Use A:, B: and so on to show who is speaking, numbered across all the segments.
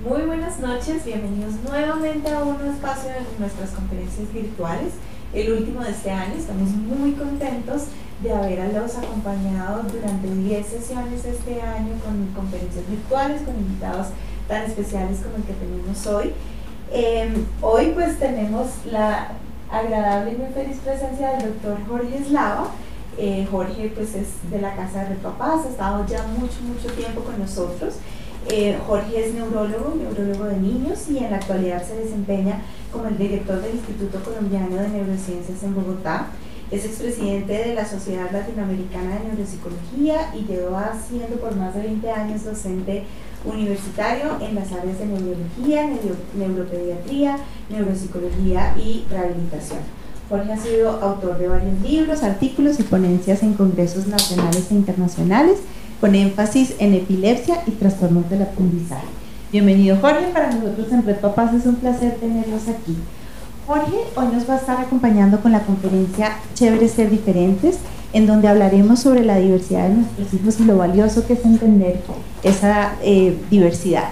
A: Muy buenas noches, bienvenidos nuevamente a un espacio de nuestras conferencias virtuales, el último de este año. Estamos muy contentos de haberlos acompañado durante 10 sesiones este año con conferencias virtuales, con invitados tan especiales como el que tenemos hoy. Hoy pues tenemos la agradable y muy feliz presencia del doctor Jorge Eslava. Jorge pues es de la Casa de Red Papás, ha estado ya mucho tiempo con nosotros. Jorge es neurólogo de niños y en la actualidad se desempeña como el director del Instituto Colombiano de Neurociencias en Bogotá. Es expresidente de la Sociedad Latinoamericana de Neuropsicología y lleva siendo por más de 20 años docente universitario en las áreas de neurología, neuropediatría, neuropsicología y rehabilitación. Jorge ha sido autor de varios libros, artículos y ponencias en congresos nacionales e internacionales, con énfasis en epilepsia y trastornos del aprendizaje. Bienvenido, Jorge. Para nosotros en Red Papás es un placer tenerlos aquí. Jorge hoy nos va a estar acompañando con la conferencia Chévere Ser Diferentes, en donde hablaremos sobre la diversidad de nuestros hijos y lo valioso que es entender esa diversidad.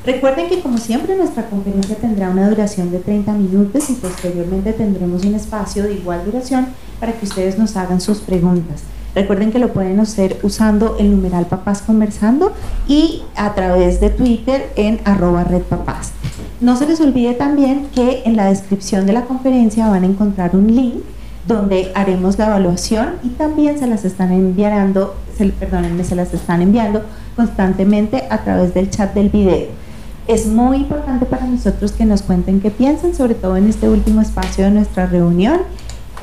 A: Recuerden que, como siempre, nuestra conferencia tendrá una duración de 30 minutos y posteriormente tendremos un espacio de igual duración para que ustedes nos hagan sus preguntas. Recuerden que lo pueden hacer usando el numeral Papás Conversando y a través de Twitter en @redpapás. No se les olvide también que en la descripción de la conferencia van a encontrar un link donde haremos la evaluación y también se las están enviando, se las están enviando constantemente a través del chat del video. Es muy importante para nosotros que nos cuenten qué piensan, sobre todo en este último espacio de nuestra reunión.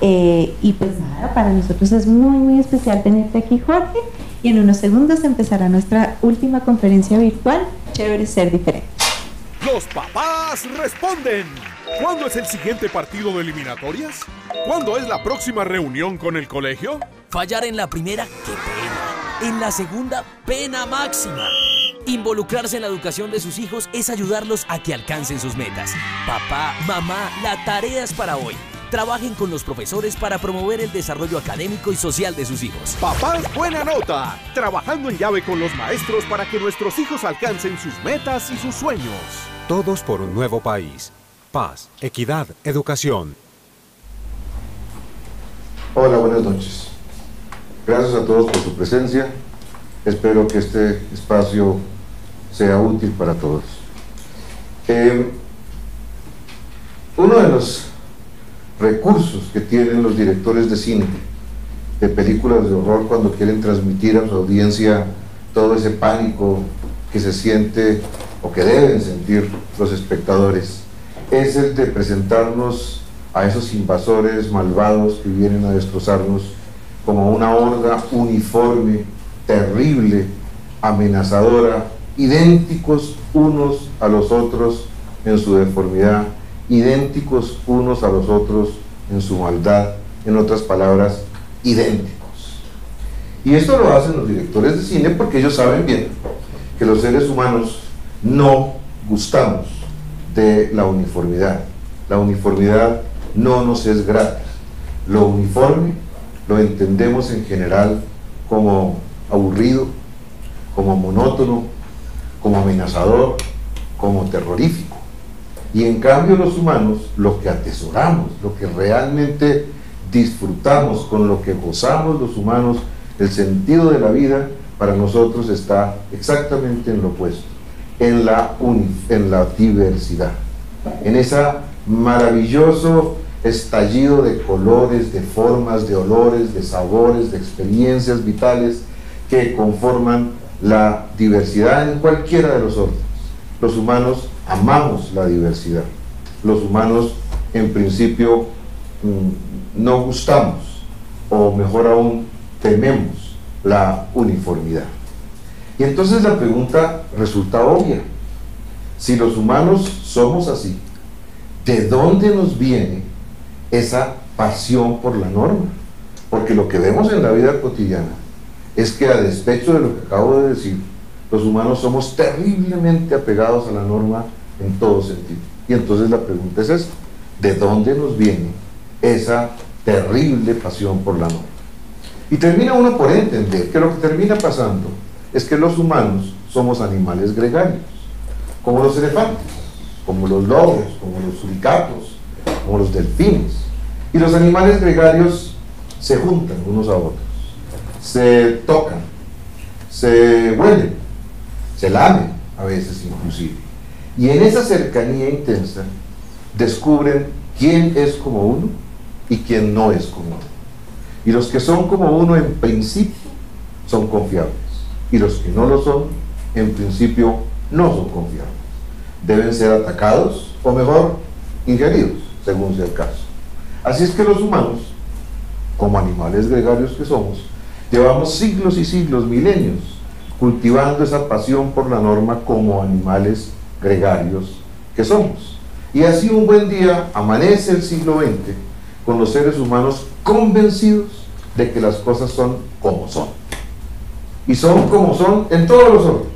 A: Y pues nada, para nosotros es muy especial tenerte aquí, Jorge, y en unos segundos empezará nuestra última conferencia virtual, Chévere Ser Diferente.
B: Los papás responden. ¿Cuándo es el siguiente partido de eliminatorias? ¿Cuándo es la próxima reunión con el colegio?
C: Fallar en la primera, qué pena. En la segunda, pena máxima. Involucrarse en la educación de sus hijos es ayudarlos a que alcancen sus metas. Papá, mamá, la tarea es para hoy. Trabajen con los profesores para promover el desarrollo académico y social de sus hijos.
B: Papás Buena Nota, trabajando en llave con los maestros para que nuestros hijos alcancen sus metas y sus sueños.
D: Todos por un nuevo país. Paz, equidad, educación.
E: Hola, buenas noches. Gracias a todos por su presencia. Espero que este espacio sea útil para todos. Uno de los recursos que tienen los directores de cine, de películas de horror, cuando quieren transmitir a su audiencia todo ese pánico que se siente o que deben sentir los espectadores, es el de presentarnos a esos invasores malvados que vienen a destrozarnos como una horda uniforme, terrible, amenazadora, idénticos unos a los otros en su deformidad, idénticos unos a los otros en su maldad, en otras palabras, idénticos. Y esto lo hacen los directores de cine porque ellos saben bien que los seres humanos no gustamos de la uniformidad. La uniformidad no nos es grata. Lo uniforme lo entendemos en general como aburrido, como monótono, como amenazador, como terrorífico. Y en cambio los humanos, lo que atesoramos, lo que realmente disfrutamos, con lo que gozamos los humanos, el sentido de la vida, para nosotros está exactamente en lo opuesto, en la diversidad, en ese maravilloso estallido de colores, de formas, de olores, de sabores, de experiencias vitales que conforman la diversidad en cualquiera de los órdenes. Los humanos amamos la diversidad. Los humanos, en principio, no gustamos, o mejor aún, tememos la uniformidad. Y entonces la pregunta resulta obvia. Si los humanos somos así, ¿de dónde nos viene esa pasión por la norma? Porque lo que vemos en la vida cotidiana es que, a despecho de lo que acabo de decir, los humanos somos terriblemente apegados a la norma en todo sentido. Y entonces la pregunta es esta: ¿de dónde nos viene esa terrible pasión por la norma? Y termina uno por entender que lo que termina pasando es que los humanos somos animales gregarios. como los elefantes, como los lobos, como los suricatos, como los delfines. Y los animales gregarios se juntan unos a otros, se tocan, se huelen, se lamen a veces inclusive. Y en esa cercanía intensa descubren quién es como uno y quién no es como uno. Y los que son como uno en principio son confiables, y los que no lo son en principio no son confiables. Deben ser atacados o mejor ingeridos, según sea el caso. Así es que los humanos, como animales gregarios que somos, llevamos siglos y siglos, milenios, cultivando esa pasión por la norma como animales gregarios que somos. Y así un buen día amanece el siglo XX con los seres humanos convencidos de que las cosas son como son. Y son como son en todos los órdenes.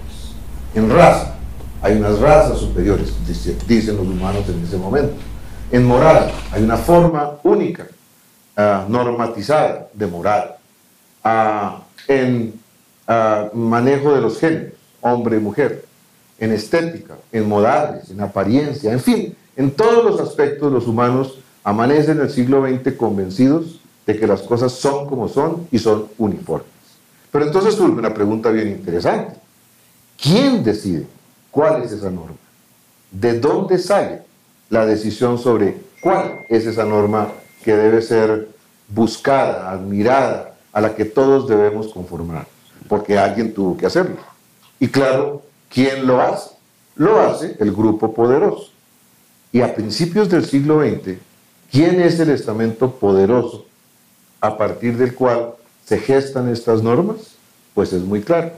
E: En raza, hay unas razas superiores, dicen los humanos en ese momento. En moral, hay una forma única, normatizada de moral. En manejo de los géneros, hombre y mujer. En estética, en modales, en apariencia, en fin, en todos los aspectos los humanos amanecen en el siglo XX convencidos de que las cosas son como son y son uniformes. Pero entonces surge una pregunta bien interesante. ¿Quién decide cuál es esa norma? ¿De dónde sale la decisión sobre cuál es esa norma que debe ser buscada, admirada, a la que todos debemos conformar? Porque alguien tuvo que hacerlo. Y claro, ¿quién lo hace? Lo hace el grupo poderoso. Y a principios del siglo XX, ¿quién es el estamento poderoso a partir del cual se gestan estas normas? Pues es muy claro.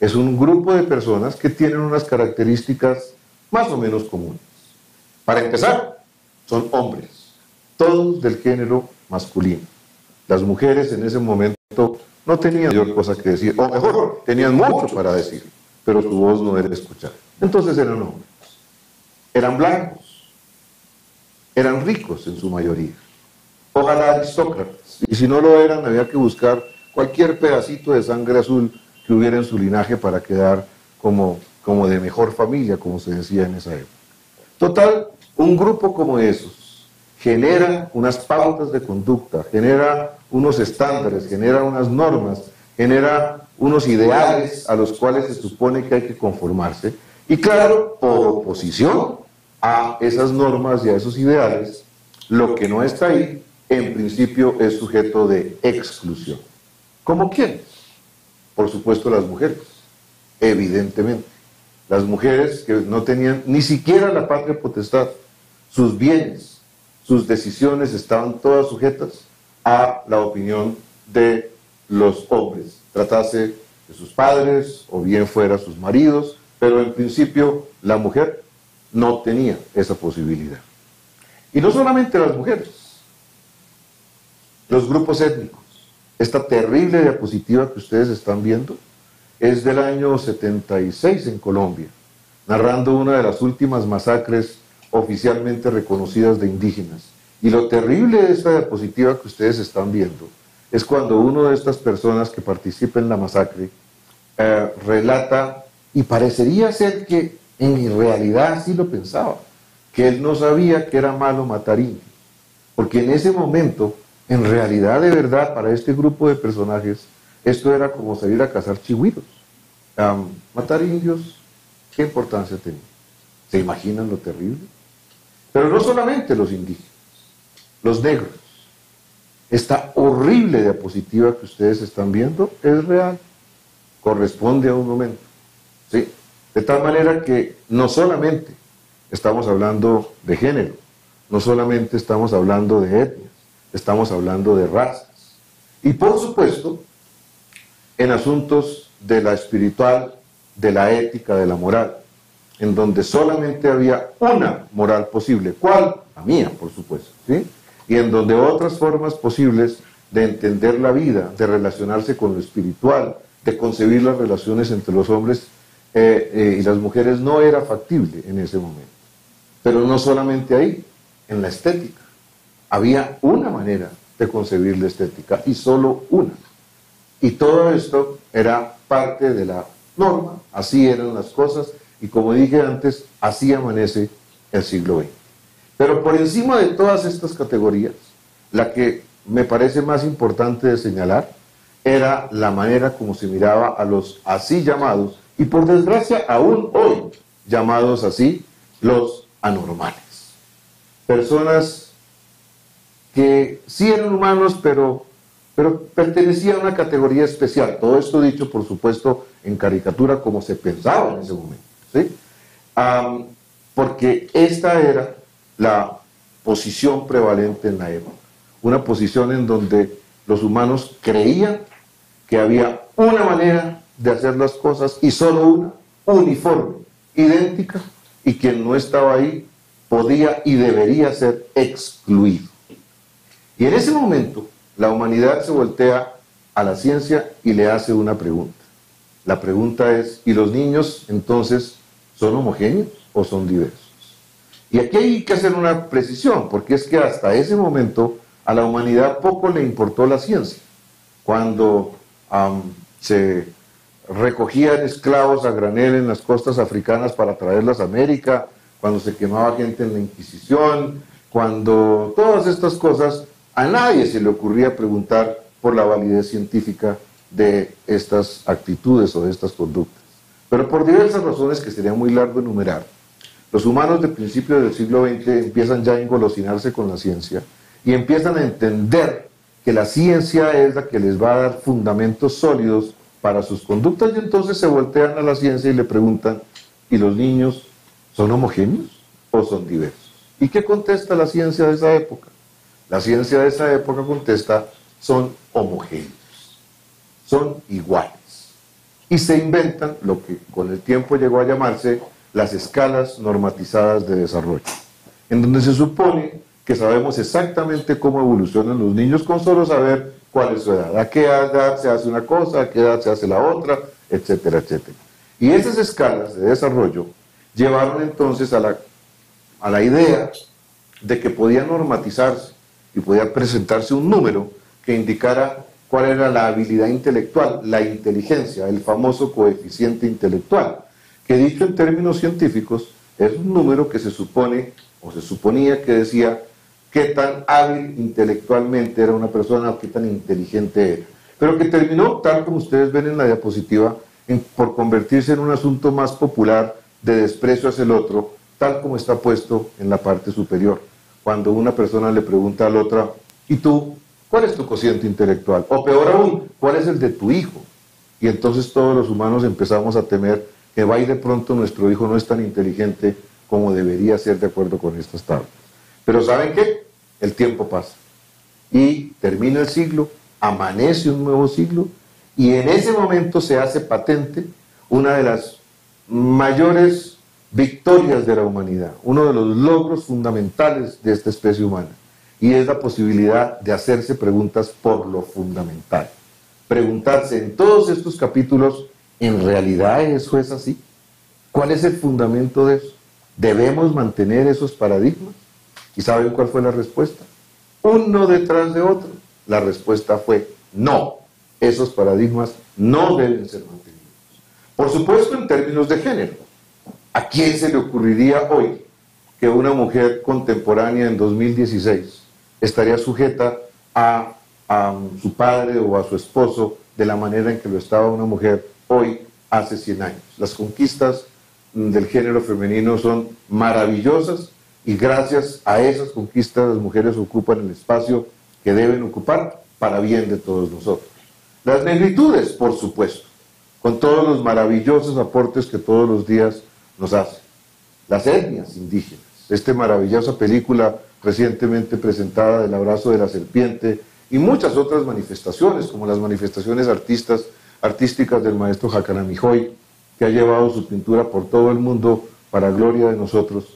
E: Es un grupo de personas que tienen unas características más o menos comunes. Para empezar, son hombres, todos del género masculino. Las mujeres en ese momento no tenían mayor cosa que decir, o mejor, tenían mucho para decir, pero su voz no era escuchada. Entonces eran hombres, eran blancos, eran ricos en su mayoría, ojalá aristócratas, y si no lo eran había que buscar cualquier pedacito de sangre azul que hubiera en su linaje para quedar como de mejor familia, como se decía en esa época. Total, un grupo como esos genera unas pautas de conducta, genera unos estándares, genera unas normas, genera unos ideales a los cuales se supone que hay que conformarse. Y claro, por oposición a esas normas y a esos ideales, lo que no está ahí, en principio es sujeto de exclusión. ¿Cómo quiénes? Por supuesto las mujeres, evidentemente. Las mujeres que no tenían ni siquiera la patria potestad, sus bienes, sus decisiones estaban todas sujetas a la opinión de los hombres, tratase de sus padres o bien fuera sus maridos, pero en principio la mujer no tenía esa posibilidad. Y no solamente las mujeres, los grupos étnicos. Esta terrible diapositiva que ustedes están viendo es del año 76 en Colombia, narrando una de las últimas masacres oficialmente reconocidas de indígenas. Y lo terrible de esta diapositiva que ustedes están viendo es cuando uno de estas personas que participa en la masacre relata, y parecería ser que en realidad sí lo pensaba, que él no sabía que era malo matar indios, porque en ese momento, en realidad de verdad, para este grupo de personajes, esto era como salir a cazar chigüiros. Matar indios, ¿qué importancia tenía? ¿Se imaginan lo terrible? Pero no solamente los indígenas, los negros. Esta horrible diapositiva que ustedes están viendo es real, corresponde a un momento, ¿sí? De tal manera que no solamente estamos hablando de género, no solamente estamos hablando de etnias, estamos hablando de razas. Y por supuesto, en asuntos de la espiritual, de la ética, de la moral, en donde solamente había una moral posible. ¿Cuál? La mía, por supuesto, ¿sí? Y en donde otras formas posibles de entender la vida, de relacionarse con lo espiritual, de concebir las relaciones entre los hombres y las mujeres no era factible en ese momento. Pero no solamente ahí, en la estética. Había una manera de concebir la estética y solo una. Y todo esto era parte de la norma, así eran las cosas, y como dije antes, así amanece el siglo XX. Pero por encima de todas estas categorías, la que me parece más importante de señalar era la manera como se miraba a los así llamados, y por desgracia aún hoy llamados así, los anormales. Personas que sí eran humanos, pero pertenecían a una categoría especial. Todo esto dicho, por supuesto, en caricatura, como se pensaba en ese momento, ¿sí? Porque esta era la posición prevalente en la época. Una posición en donde los humanos creían que había una manera de hacer las cosas y solo una, uniforme, idéntica, y quien no estaba ahí podía y debería ser excluido. Y en ese momento la humanidad se voltea a la ciencia y le hace una pregunta. La pregunta es, ¿y los niños entonces son homogéneos o son diversos? Y aquí hay que hacer una precisión, porque es que hasta ese momento a la humanidad poco le importó la ciencia. Cuando se recogían esclavos a granel en las costas africanas para traerlas a América, cuando se quemaba gente en la Inquisición, cuando todas estas cosas, a nadie se le ocurría preguntar por la validez científica de estas actitudes o de estas conductas. Pero por diversas razones que sería muy largo enumerar, los humanos de principios del siglo XX empiezan ya a engolosinarse con la ciencia y empiezan a entender que la ciencia es la que les va a dar fundamentos sólidos para sus conductas, y entonces se voltean a la ciencia y le preguntan, ¿y los niños son homogéneos o son diversos? ¿Y qué contesta la ciencia de esa época? La ciencia de esa época contesta, son homogéneos, son iguales. Y se inventan lo que con el tiempo llegó a llamarse las escalas normatizadas de desarrollo, en donde se supone que sabemos exactamente cómo evolucionan los niños con solo saber cuál es su edad, a qué edad se hace una cosa, a qué edad se hace la otra, etcétera, etcétera. Y esas escalas de desarrollo llevaron entonces a la idea de que podía normatizarse y podía presentarse un número que indicara cuál era la habilidad intelectual, la inteligencia, el famoso coeficiente intelectual, que dicho en términos científicos es un número que se supone o se suponía que decía qué tan hábil intelectualmente era una persona o qué tan inteligente era, pero que terminó, tal como ustedes ven en la diapositiva, por convertirse en un asunto más popular de desprecio hacia el otro, tal como está puesto en la parte superior, cuando una persona le pregunta a la otra, ¿y tú? ¿Cuál es tu cociente intelectual? O peor aún, ¿cuál es el de tu hijo? Y entonces todos los humanos empezamos a temer que va y de pronto nuestro hijo no es tan inteligente como debería ser de acuerdo con estas tablas. Pero ¿saben qué? El tiempo pasa y termina el siglo, amanece un nuevo siglo, y en ese momento se hace patente una de las mayores victorias de la humanidad, uno de los logros fundamentales de esta especie humana, y es la posibilidad de hacerse preguntas por lo fundamental. Preguntarse en todos estos capítulos, ¿en realidad eso es así? ¿Cuál es el fundamento de eso? ¿Debemos mantener esos paradigmas? ¿Y saben cuál fue la respuesta? Uno detrás de otro. La respuesta fue no. Esos paradigmas no deben ser mantenidos. Por supuesto, en términos de género. ¿A quién se le ocurriría hoy que una mujer contemporánea en 2016 estaría sujeta a su padre o a su esposo de la manera en que lo estaba una mujer hoy hace 100 años? Las conquistas del género femenino son maravillosas, y gracias a esas conquistas las mujeres ocupan el espacio que deben ocupar para bien de todos nosotros. Las negritudes, por supuesto, con todos los maravillosos aportes que todos los días nos hacen. Las etnias indígenas, esta maravillosa película recientemente presentada del abrazo de la serpiente, y muchas otras manifestaciones, como las manifestaciones artísticas del maestro Jacanamijoy, que ha llevado su pintura por todo el mundo para gloria de nosotros,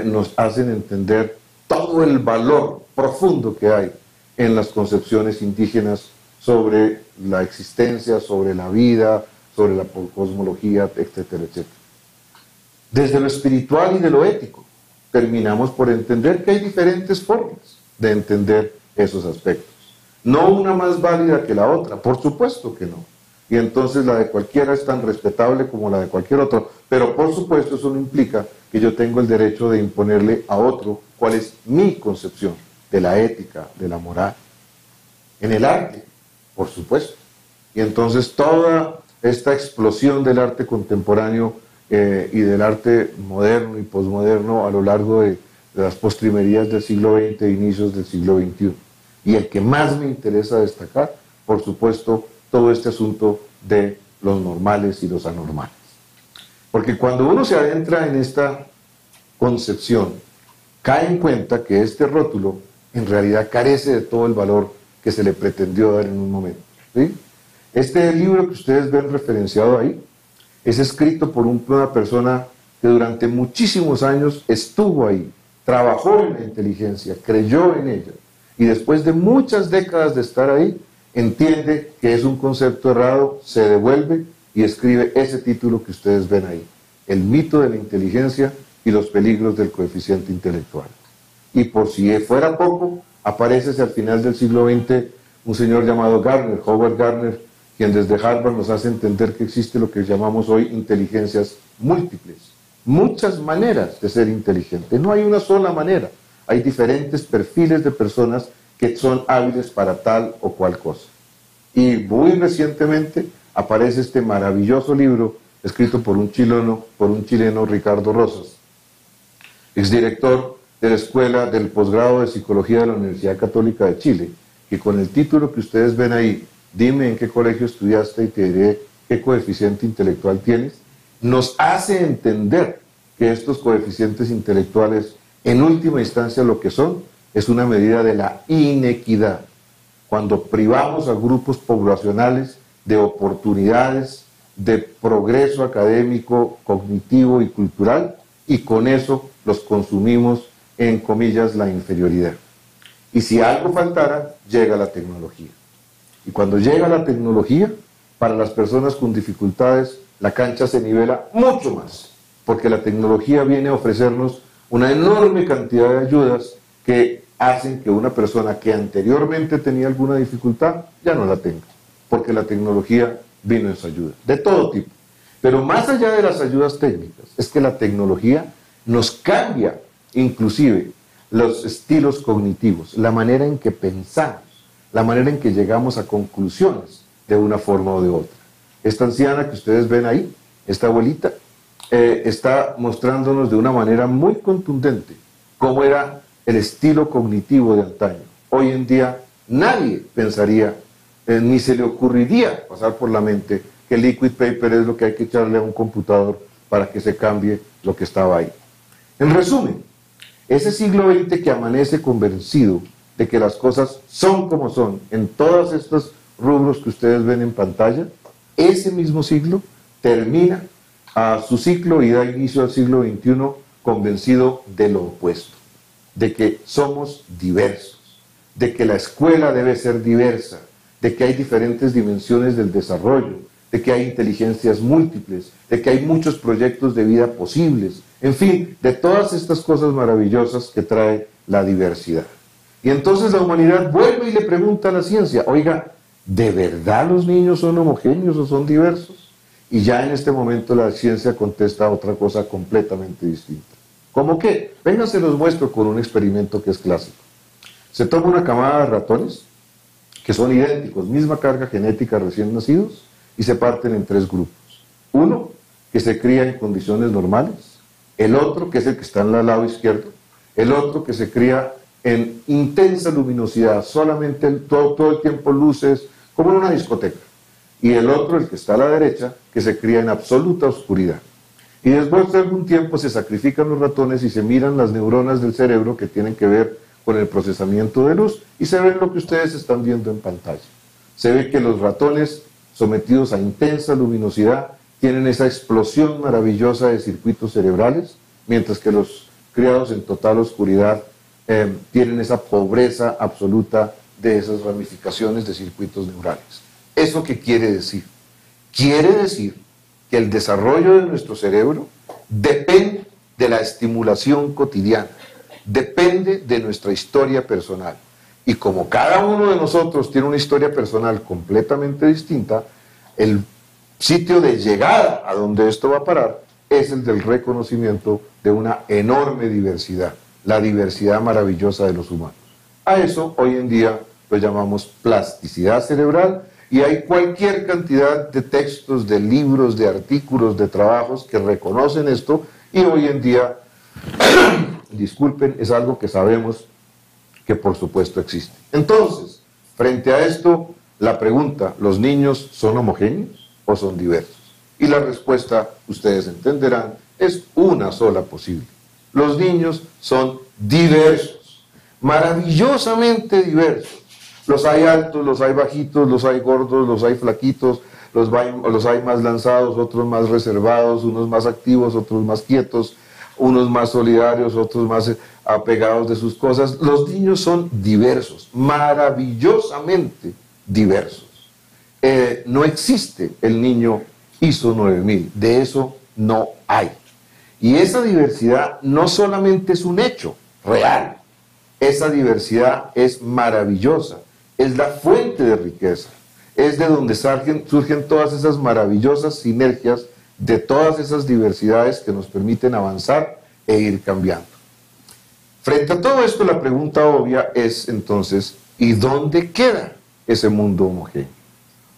E: nos hacen entender todo el valor profundo que hay en las concepciones indígenas sobre la existencia, sobre la vida, sobre la cosmología, etcétera, etcétera. Desde lo espiritual y de lo ético, terminamos por entender que hay diferentes formas de entender esos aspectos. No una más válida que la otra, por supuesto que no. y entonces la de cualquiera es tan respetable como la de cualquier otro. Pero por supuesto eso no implica que yo tengo el derecho de imponerle a otro cuál es mi concepción de la ética, de la moral. En el arte, por supuesto. Y entonces toda esta explosión del arte contemporáneo y del arte moderno y posmoderno a lo largo de las postrimerías del siglo XX e inicios del siglo XXI. Y el que más me interesa destacar, por supuesto, todo este asunto de los normales y los anormales. Porque cuando uno se adentra en esta concepción, cae en cuenta que este rótulo en realidad carece de todo el valor que se le pretendió dar en un momento. ¿Sí? Este libro que ustedes ven referenciado ahí es escrito por una persona que durante muchísimos años estuvo ahí, trabajó en la inteligencia, creyó en ella, y después de muchas décadas de estar ahí, entiende que es un concepto errado, se devuelve y escribe ese título que ustedes ven ahí, El mito de la inteligencia y los peligros del coeficiente intelectual. Y por si fuera poco, aparece al final del siglo XX un señor llamado Gardner, Howard Gardner, quien desde Harvard nos hace entender que existe lo que llamamos hoy inteligencias múltiples. Muchas maneras de ser inteligente, no hay una sola manera, hay diferentes perfiles de personas que son hábiles para tal o cual cosa. Y muy recientemente aparece este maravilloso libro escrito por un chileno, Ricardo Rosas, exdirector de la Escuela del Posgrado de Psicología de la Universidad Católica de Chile, que con el título que ustedes ven ahí, Dime en qué colegio estudiaste y te diré qué coeficiente intelectual tienes, nos hace entender que estos coeficientes intelectuales, en última instancia lo que son, es una medida de la inequidad. Cuando privamos a grupos poblacionales de oportunidades, de progreso académico, cognitivo y cultural, y con eso los consumimos, en comillas, la inferioridad. Y si algo faltara, llega la tecnología. Y cuando llega la tecnología, para las personas con dificultades, la cancha se nivela mucho más, porque la tecnología viene a ofrecernos una enorme cantidad de ayudas que hacen que una persona que anteriormente tenía alguna dificultad ya no la tenga, porque la tecnología vino en su ayuda, de todo tipo. Pero más allá de las ayudas técnicas, es que la tecnología nos cambia inclusive los estilos cognitivos, la manera en que pensamos, la manera en que llegamos a conclusiones de una forma o de otra. Esta anciana que ustedes ven ahí, esta abuelita, está mostrándonos de una manera muy contundente cómo era el estilo cognitivo de antaño. Hoy en día nadie pensaría, ni se le ocurriría pasar por la mente que el liquid paper es lo que hay que echarle a un computador para que se cambie lo que estaba ahí. En resumen, ese siglo XX que amanece convencido de que las cosas son como son en todos estos rubros que ustedes ven en pantalla, ese mismo siglo termina a su ciclo y da inicio al siglo XXI convencido de lo opuesto, de que somos diversos, de que la escuela debe ser diversa, de que hay diferentes dimensiones del desarrollo, de que hay inteligencias múltiples, de que hay muchos proyectos de vida posibles, en fin, de todas estas cosas maravillosas que trae la diversidad. Y entonces la humanidad vuelve y le pregunta a la ciencia, oiga, ¿de verdad los niños son homogéneos o son diversos? Y ya en este momento la ciencia contesta otra cosa completamente distinta. ¿Cómo qué? Venga, se los muestro con un experimento que es clásico. Se toma una camada de ratones que son idénticos, misma carga genética recién nacidos, y se parten en tres grupos. Uno, que se cría en condiciones normales, el otro, que es el que está en el lado izquierdo, el otro que se cría en intensa luminosidad, solamente todo el tiempo luces, como en una discoteca, y el otro, el que está a la derecha, que se cría en absoluta oscuridad. Y después de algún tiempo se sacrifican los ratones y se miran las neuronas del cerebro que tienen que ver con el procesamiento de luz, y se ve lo que ustedes están viendo en pantalla. Se ve que los ratones sometidos a intensa luminosidad tienen esa explosión maravillosa de circuitos cerebrales, mientras que los criados en total oscuridad tienen esa pobreza absoluta de esas ramificaciones de circuitos neurales. ¿Eso qué quiere decir? Quiere decir que el desarrollo de nuestro cerebro depende de la estimulación cotidiana, depende de nuestra historia personal. Y como cada uno de nosotros tiene una historia personal completamente distinta, el sitio de llegada a donde esto va a parar es el del reconocimiento de una enorme diversidad, la diversidad maravillosa de los humanos. A eso hoy en día lo llamamos plasticidad cerebral, y hay cualquier cantidad de textos, de libros, de artículos, de trabajos que reconocen esto, y hoy en día, disculpen, es algo que sabemos que por supuesto existe. Entonces, frente a esto, la pregunta, ¿los niños son homogéneos o son diversos? Y la respuesta, ustedes entenderán, es una sola posible. Los niños son diversos, maravillosamente diversos. Los hay altos, los hay bajitos, los hay gordos, los hay flaquitos, los hay más lanzados, otros más reservados, unos más activos, otros más quietos, unos más solidarios, otros más apegados de sus cosas. Los niños son diversos, maravillosamente diversos. No existe el niño ISO 9000, de eso no hay. Y esa diversidad no solamente es un hecho real, esa diversidad es maravillosa, es la fuente de riqueza, es de donde surgen todas esas maravillosas sinergias de todas esas diversidades que nos permiten avanzar e ir cambiando. Frente a todo esto, la pregunta obvia es entonces, ¿y dónde queda ese mundo homogéneo?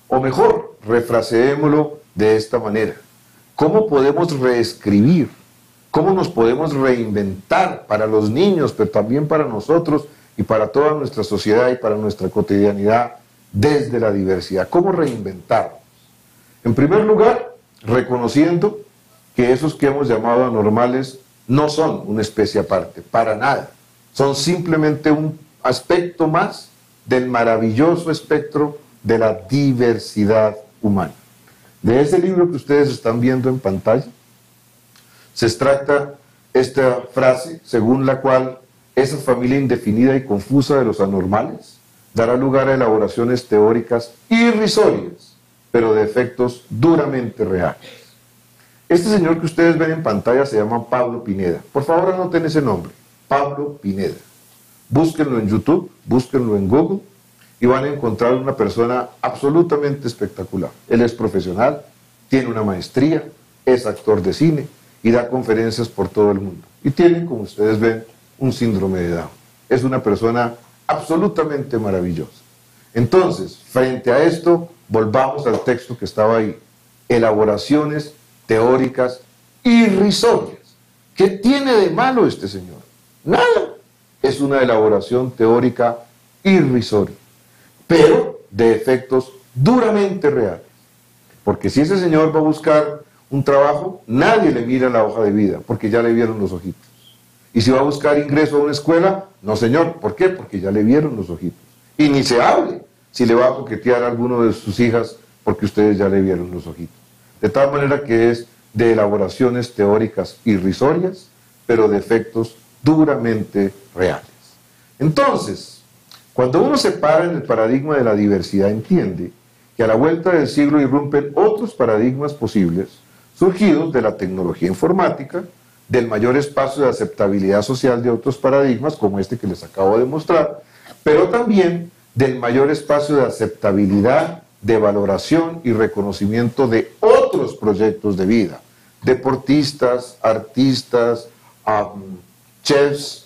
E: O mejor, refraseémoslo de esta manera: ¿cómo podemos reescribir? ¿Cómo nos podemos reinventar para los niños, pero también para nosotros y para toda nuestra sociedad y para nuestra cotidianidad desde la diversidad? ¿Cómo reinventarnos? En primer lugar, reconociendo que esos que hemos llamado anormales no son una especie aparte, para nada. Son simplemente un aspecto más del maravilloso espectro de la diversidad humana. De ese libro que ustedes están viendo en pantalla, se extracta esta frase según la cual esa familia indefinida y confusa de los anormales dará lugar a elaboraciones teóricas irrisorias, pero de efectos duramente reales. Este señor que ustedes ven en pantalla se llama Pablo Pineda. Por favor, anoten ese nombre, Pablo Pineda. Búsquenlo en YouTube, búsquenlo en Google y van a encontrar una persona absolutamente espectacular. Él es profesional, tiene una maestría, es actor de cine y da conferencias por todo el mundo. Y tiene, como ustedes ven, un síndrome de Down. Es una persona absolutamente maravillosa. Entonces, frente a esto, volvamos al texto que estaba ahí. Elaboraciones teóricas irrisorias. ¿Qué tiene de malo este señor? Nada. Es una elaboración teórica irrisoria, pero de efectos duramente reales. Porque si ese señor va a buscar un trabajo, nadie le mira la hoja de vida, porque ya le vieron los ojitos. Y si va a buscar ingreso a una escuela, no señor, ¿por qué? Porque ya le vieron los ojitos. Y ni se hable si le va a coquetear a alguno de sus hijas, porque ustedes ya le vieron los ojitos. De tal manera que es de elaboraciones teóricas irrisorias, pero de efectos duramente reales. Entonces, cuando uno se para en el paradigma de la diversidad, entiende que a la vuelta del siglo irrumpen otros paradigmas posibles, surgidos de la tecnología informática, del mayor espacio de aceptabilidad social de otros paradigmas, como este que les acabo de mostrar, pero también del mayor espacio de aceptabilidad, de valoración y reconocimiento de otros proyectos de vida, deportistas, artistas, chefs,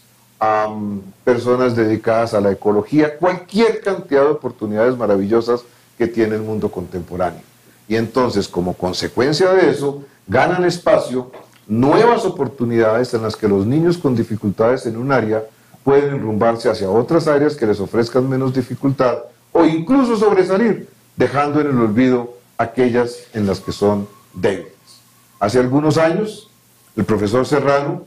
E: personas dedicadas a la ecología, cualquier cantidad de oportunidades maravillosas que tiene el mundo contemporáneo. Y entonces, como consecuencia de eso, ganan espacio nuevas oportunidades en las que los niños con dificultades en un área pueden enrumbarse hacia otras áreas que les ofrezcan menos dificultad o incluso sobresalir, dejando en el olvido aquellas en las que son débiles. Hace algunos años, el profesor Serrano,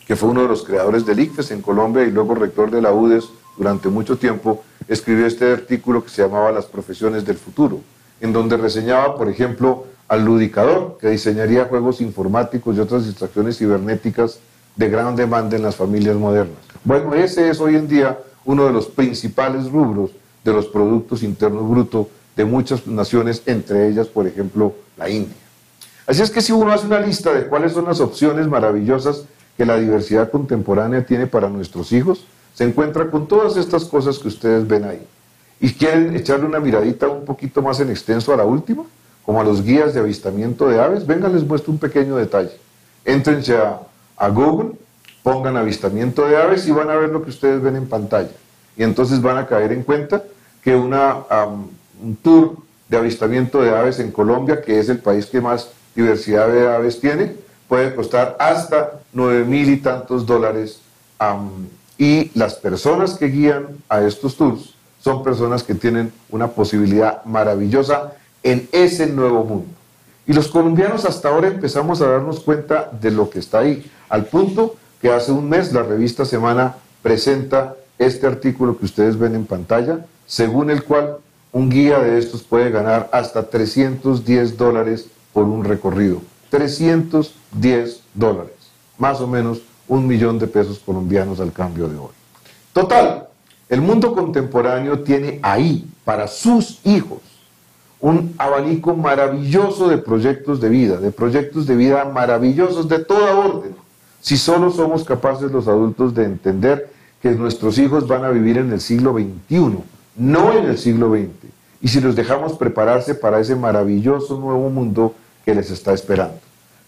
E: que fue uno de los creadores del ICFES en Colombia y luego rector de la UDES durante mucho tiempo, escribió este artículo que se llamaba Las profesiones del futuro, en donde reseñaba, por ejemplo, al ludicador, que diseñaría juegos informáticos y otras distracciones cibernéticas de gran demanda en las familias modernas. Bueno, ese es hoy en día uno de los principales rubros de los productos internos brutos de muchas naciones, entre ellas, por ejemplo, la India. Así es que si uno hace una lista de cuáles son las opciones maravillosas que la diversidad contemporánea tiene para nuestros hijos, se encuentra con todas estas cosas que ustedes ven ahí. ¿Y quieren echarle una miradita un poquito más en extenso a la última? como a los guías de avistamiento de aves. Vengan, les muestro un pequeño detalle. Éntrense a Google, pongan avistamiento de aves y van a ver lo que ustedes ven en pantalla. Y entonces van a caer en cuenta que un tour de avistamiento de aves en Colombia, que es el país que más diversidad de aves tiene, puede costar hasta 9.000 y tantos dólares. Y las personas que guían a estos tours son personas que tienen una posibilidad maravillosa en ese nuevo mundo. Y los colombianos hasta ahora empezamos a darnos cuenta de lo que está ahí, al punto que hace un mes la revista Semana presenta este artículo que ustedes ven en pantalla, según el cual un guía de estos puede ganar hasta 310 dólares por un recorrido. 310 dólares, más o menos 1 millón de pesos colombianos al cambio de hoy. Total, el mundo contemporáneo tiene ahí, para sus hijos, un abanico maravilloso de proyectos de vida maravillosos de toda orden, si solo somos capaces los adultos de entender que nuestros hijos van a vivir en el siglo XXI, no en el siglo XX, y si los dejamos prepararse para ese maravilloso nuevo mundo que les está esperando.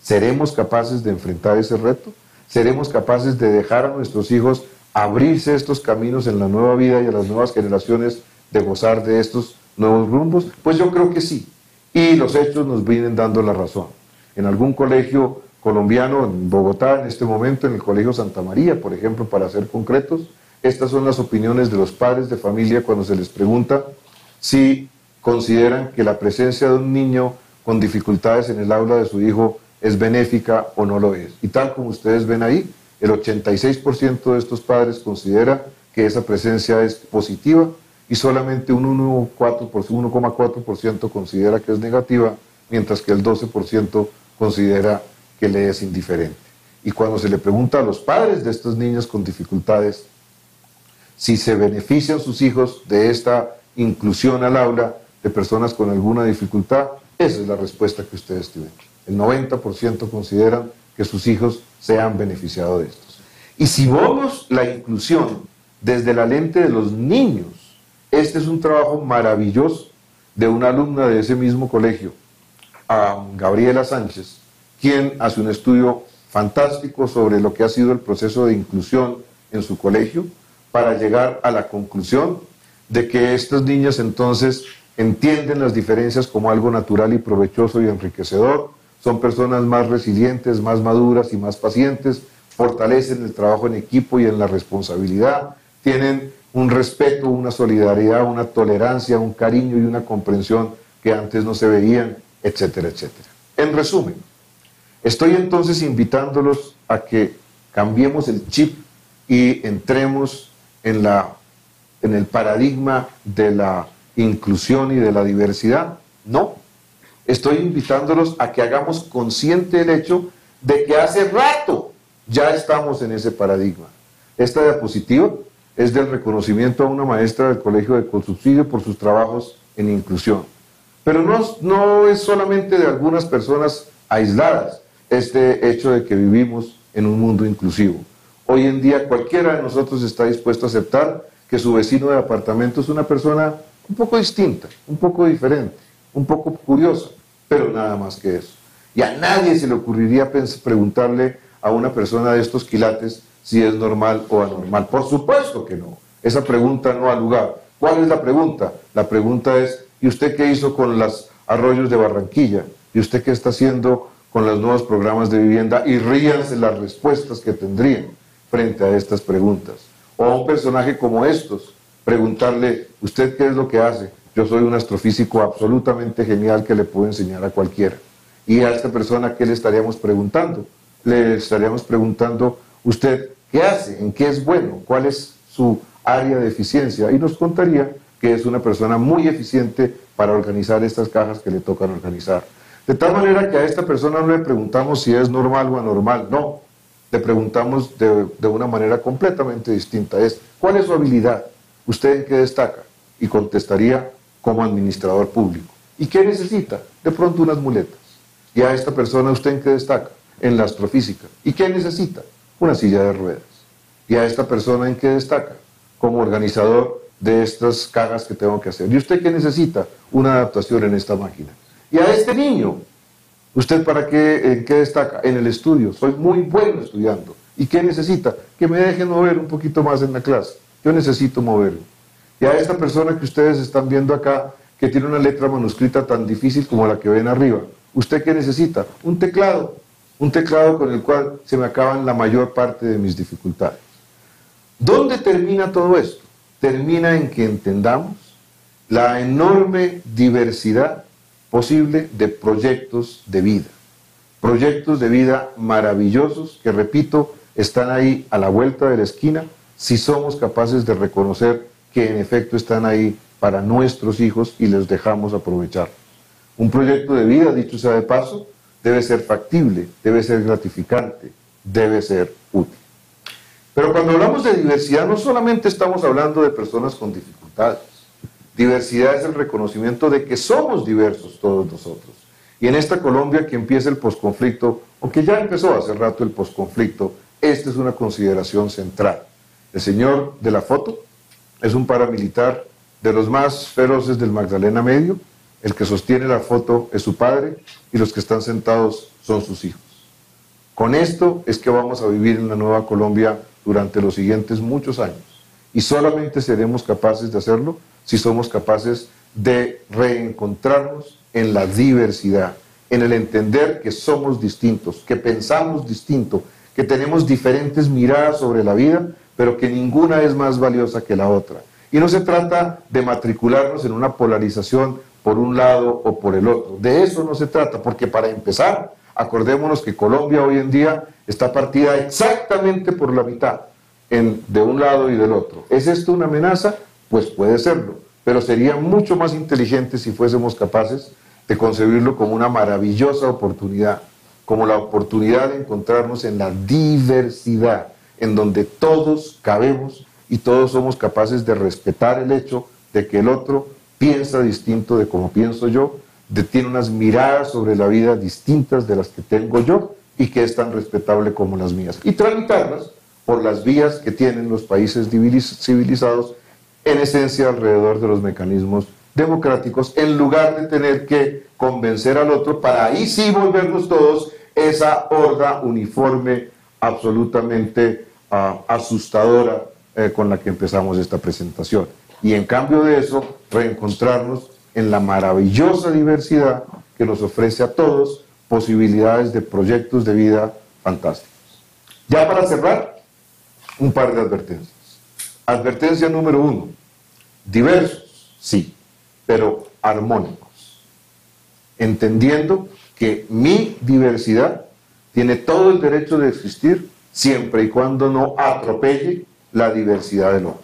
E: ¿Seremos capaces de enfrentar ese reto? ¿Seremos capaces de dejar a nuestros hijos abrirse estos caminos en la nueva vida y a las nuevas generaciones de gozar de estos nuevos rumbos? Pues yo creo que sí, y los hechos nos vienen dando la razón. En algún colegio colombiano, en Bogotá, en este momento, en el Colegio Santa María, por ejemplo, para ser concretos, estas son las opiniones de los padres de familia cuando se les pregunta si consideran que la presencia de un niño con dificultades en el aula de su hijo es benéfica o no lo es. Y tal como ustedes ven ahí, el 86% de estos padres considera que esa presencia es positiva y solamente un 1,4% considera que es negativa, mientras que el 12% considera que le es indiferente. Y cuando se le pregunta a los padres de estos niños con dificultades si se benefician sus hijos de esta inclusión al aula de personas con alguna dificultad, esa es la respuesta que ustedes tienen. El 90% consideran que sus hijos se han beneficiado de estos. Y si vemos la inclusión desde la lente de los niños, este es un trabajo maravilloso de una alumna de ese mismo colegio, Gabriela Sánchez, quien hace un estudio fantástico sobre lo que ha sido el proceso de inclusión en su colegio, para llegar a la conclusión de que estas niñas entonces entienden las diferencias como algo natural y provechoso y enriquecedor, son personas más resilientes, más maduras y más pacientes, fortalecen el trabajo en equipo y en la responsabilidad, tienen un respeto, una solidaridad, una tolerancia, un cariño y una comprensión que antes no se veían, etcétera, etcétera. En resumen, estoy entonces invitándolos a que cambiemos el chip y entremos en el paradigma de la inclusión y de la diversidad. No, estoy invitándolos a que hagamos consciente el hecho de que hace rato ya estamos en ese paradigma. Esta diapositiva es del reconocimiento a una maestra del Colegio de Consubsidio por sus trabajos en inclusión. Pero no es solamente de algunas personas aisladas este hecho de que vivimos en un mundo inclusivo. Hoy en día cualquiera de nosotros está dispuesto a aceptar que su vecino de apartamento es una persona un poco distinta, un poco diferente, un poco curiosa, pero nada más que eso. Y a nadie se le ocurriría preguntarle a una persona de estos quilates si es normal o anormal. Por supuesto que no. Esa pregunta no ha lugar. ¿Cuál es la pregunta? La pregunta es, ¿y usted qué hizo con los arroyos de Barranquilla? ¿Y usted qué está haciendo con los nuevos programas de vivienda? Y ríanse las respuestas que tendrían frente a estas preguntas. O a un personaje como estos, preguntarle, ¿usted qué es lo que hace? Yo soy un astrofísico absolutamente genial que le puedo enseñar a cualquiera. Y a esta persona, ¿qué le estaríamos preguntando? Le estaríamos preguntando, ¿usted qué hace? ¿En qué es bueno? ¿Cuál es su área de eficiencia? Y nos contaría que es una persona muy eficiente para organizar estas cajas que le tocan organizar. De tal manera que a esta persona no le preguntamos si es normal o anormal, no. Le preguntamos de una manera completamente distinta. Es, ¿cuál es su habilidad? ¿Usted en qué destaca? Y contestaría, como administrador público. ¿Y qué necesita? De pronto unas muletas. Y a esta persona, ¿usted en qué destaca? En la astrofísica. ¿Y qué necesita? Una silla de ruedas. ¿Y a esta persona en qué destaca? Como organizador de estas cajas que tengo que hacer. ¿Y usted qué necesita? Una adaptación en esta máquina. Y a este niño, ¿usted para qué, en qué destaca? En el estudio. Soy muy bueno estudiando. ¿Y qué necesita? Que me dejen mover un poquito más en la clase. Yo necesito moverme. Y a esta persona que ustedes están viendo acá, que tiene una letra manuscrita tan difícil como la que ven arriba, ¿usted qué necesita? Un teclado con el cual se me acaban la mayor parte de mis dificultades. ¿Dónde termina todo esto? Termina en que entendamos la enorme diversidad posible de proyectos de vida maravillosos que, repito, están ahí a la vuelta de la esquina si somos capaces de reconocer que en efecto están ahí para nuestros hijos y les dejamos aprovechar. Un proyecto de vida, dicho sea de paso, debe ser factible, debe ser gratificante, debe ser útil. Pero cuando hablamos de diversidad no solamente estamos hablando de personas con dificultades. Diversidad es el reconocimiento de que somos diversos todos nosotros. Y en esta Colombia que empieza el posconflicto, aunque ya empezó hace rato el posconflicto, esta es una consideración central. El señor de la foto es un paramilitar de los más feroces del Magdalena Medio. El que sostiene la foto es su padre y los que están sentados son sus hijos. Con esto es que vamos a vivir en la nueva Colombia durante los siguientes muchos años. Y solamente seremos capaces de hacerlo si somos capaces de reencontrarnos en la diversidad, en el entender que somos distintos, que pensamos distinto, que tenemos diferentes miradas sobre la vida, pero que ninguna es más valiosa que la otra. Y no se trata de matricularnos en una polarización por un lado o por el otro. De eso no se trata, porque para empezar, acordémonos que Colombia hoy en día está partida exactamente por la mitad, de un lado y del otro. ¿Es esto una amenaza? Pues puede serlo, pero sería mucho más inteligente si fuésemos capaces de concebirlo como una maravillosa oportunidad, como la oportunidad de encontrarnos en la diversidad, en donde todos cabemos y todos somos capaces de respetar el hecho de que el otro piensa distinto de como pienso yo, tiene unas miradas sobre la vida distintas de las que tengo yo y que es tan respetable como las mías, y tramitarlas por las vías que tienen los países civilizados, en esencia alrededor de los mecanismos democráticos, en lugar de tener que convencer al otro para ahí sí volvernos todos esa horda uniforme absolutamente asustadora con la que empezamos esta presentación. Y en cambio de eso, reencontrarnos en la maravillosa diversidad que nos ofrece a todos posibilidades de proyectos de vida fantásticos. Ya para cerrar, un par de advertencias. Advertencia número 1, diversos, sí, pero armónicos, entendiendo que mi diversidad tiene todo el derecho de existir siempre y cuando no atropelle la diversidad del otro.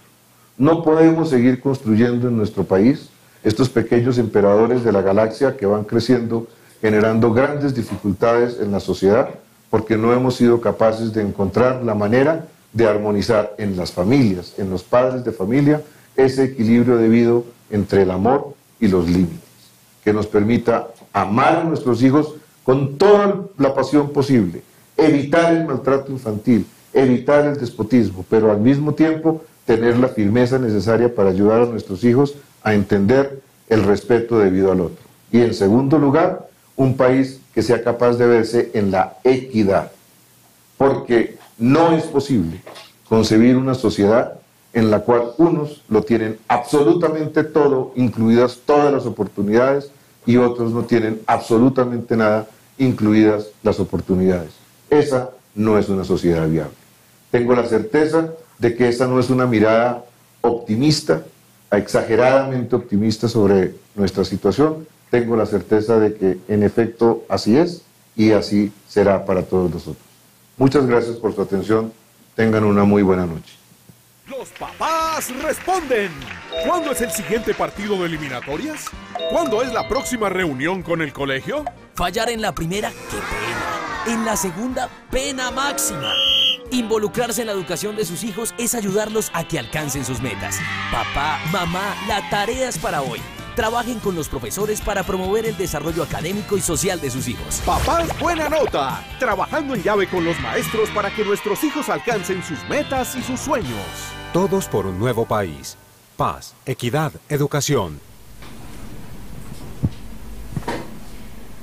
E: No podemos seguir construyendo en nuestro país estos pequeños emperadores de la galaxia que van creciendo, generando grandes dificultades en la sociedad, porque no hemos sido capaces de encontrar la manera de armonizar en las familias, en los padres de familia, ese equilibrio debido entre el amor y los límites, que nos permita amar a nuestros hijos con toda la pasión posible, evitar el maltrato infantil, evitar el despotismo, pero al mismo tiempo tener la firmeza necesaria para ayudar a nuestros hijos a entender el respeto debido al otro. Y en segundo lugar, un país que sea capaz de verse en la equidad, porque no es posible concebir una sociedad en la cual unos lo tienen absolutamente todo, incluidas todas las oportunidades, y otros no tienen absolutamente nada, incluidas las oportunidades. Esa no es una sociedad viable. Tengo la certeza de que esa no es una mirada optimista, exageradamente optimista sobre nuestra situación. Tengo la certeza de que en efecto así es y así será para todos nosotros. Muchas gracias por su atención. Tengan una muy buena noche.
B: Los papás responden. ¿Cuándo es el siguiente partido de eliminatorias? ¿Cuándo es la próxima reunión con el colegio?
C: Fallar en la primera, qué pena. En la segunda, pena máxima. Involucrarse en la educación de sus hijos es ayudarlos a que alcancen sus metas. Papá, mamá, la tarea es para hoy. Trabajen con los profesores para promover el desarrollo académico y social de sus hijos.
B: Papás Buena Nota, trabajando en llave con los maestros para que nuestros hijos alcancen sus metas y sus sueños.
D: Todos por un nuevo país. Paz, equidad, educación.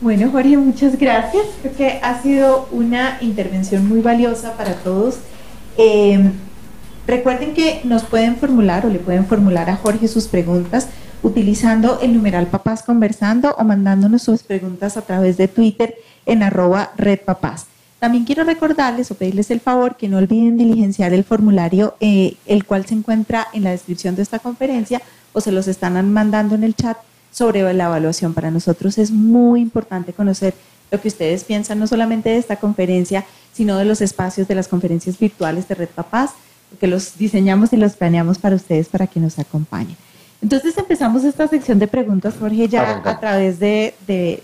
A: Bueno, Jorge, muchas gracias. Creo que ha sido una intervención muy valiosa para todos. Recuerden que nos pueden formular o le pueden formular a Jorge sus preguntas utilizando el numeral Papás Conversando o mandándonos sus preguntas a través de Twitter en @redpapás. También quiero recordarles o pedirles el favor que no olviden diligenciar el formulario, el cual se encuentra en la descripción de esta conferencia o se los están mandando en el chat sobre la evaluación. Para nosotros es muy importante conocer lo que ustedes piensan, no solamente de esta conferencia, sino de los espacios de las conferencias virtuales de Red Papás, porque los diseñamos y los planeamos para ustedes para que nos acompañen. Entonces empezamos esta sección de preguntas, Jorge, ya a través de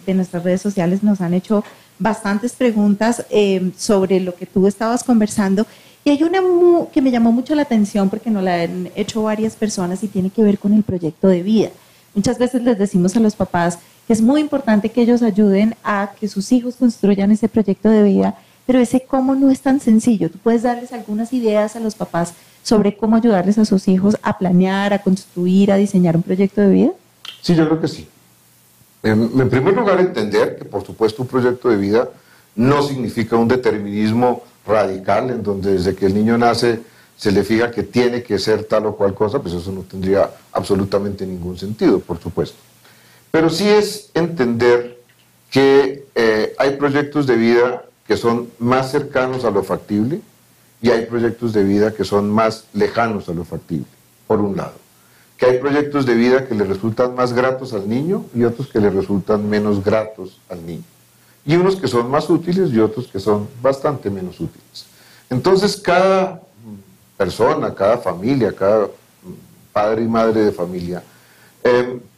A: nuestras redes sociales nos han hecho bastantes preguntas sobre lo que tú estabas conversando, y hay una que me llamó mucho la atención porque nos la han hecho varias personas y tiene que ver con el proyecto de vida. Muchas veces les decimos a los papás que es muy importante que ellos ayuden a que sus hijos construyan ese proyecto de vida, pero ese cómo no es tan sencillo. ¿Tú puedes darles algunas ideas a los papás sobre cómo ayudarles a sus hijos a planear, a construir, a diseñar un proyecto de vida?
E: Sí, yo creo que sí. En primer lugar, entender que, por supuesto, un proyecto de vida no significa un determinismo radical en donde desde que el niño nace se le fija que tiene que ser tal o cual cosa, pues eso no tendría absolutamente ningún sentido, por supuesto. Pero sí es entender que hay proyectos de vida que son más cercanos a lo factible y hay proyectos de vida que son más lejanos a lo factible, por un lado. Que hay proyectos de vida que le resultan más gratos al niño y otros que le resultan menos gratos al niño. Y unos que son más útiles y otros que son bastante menos útiles. Entonces, cada persona, cada familia, cada padre y madre de familia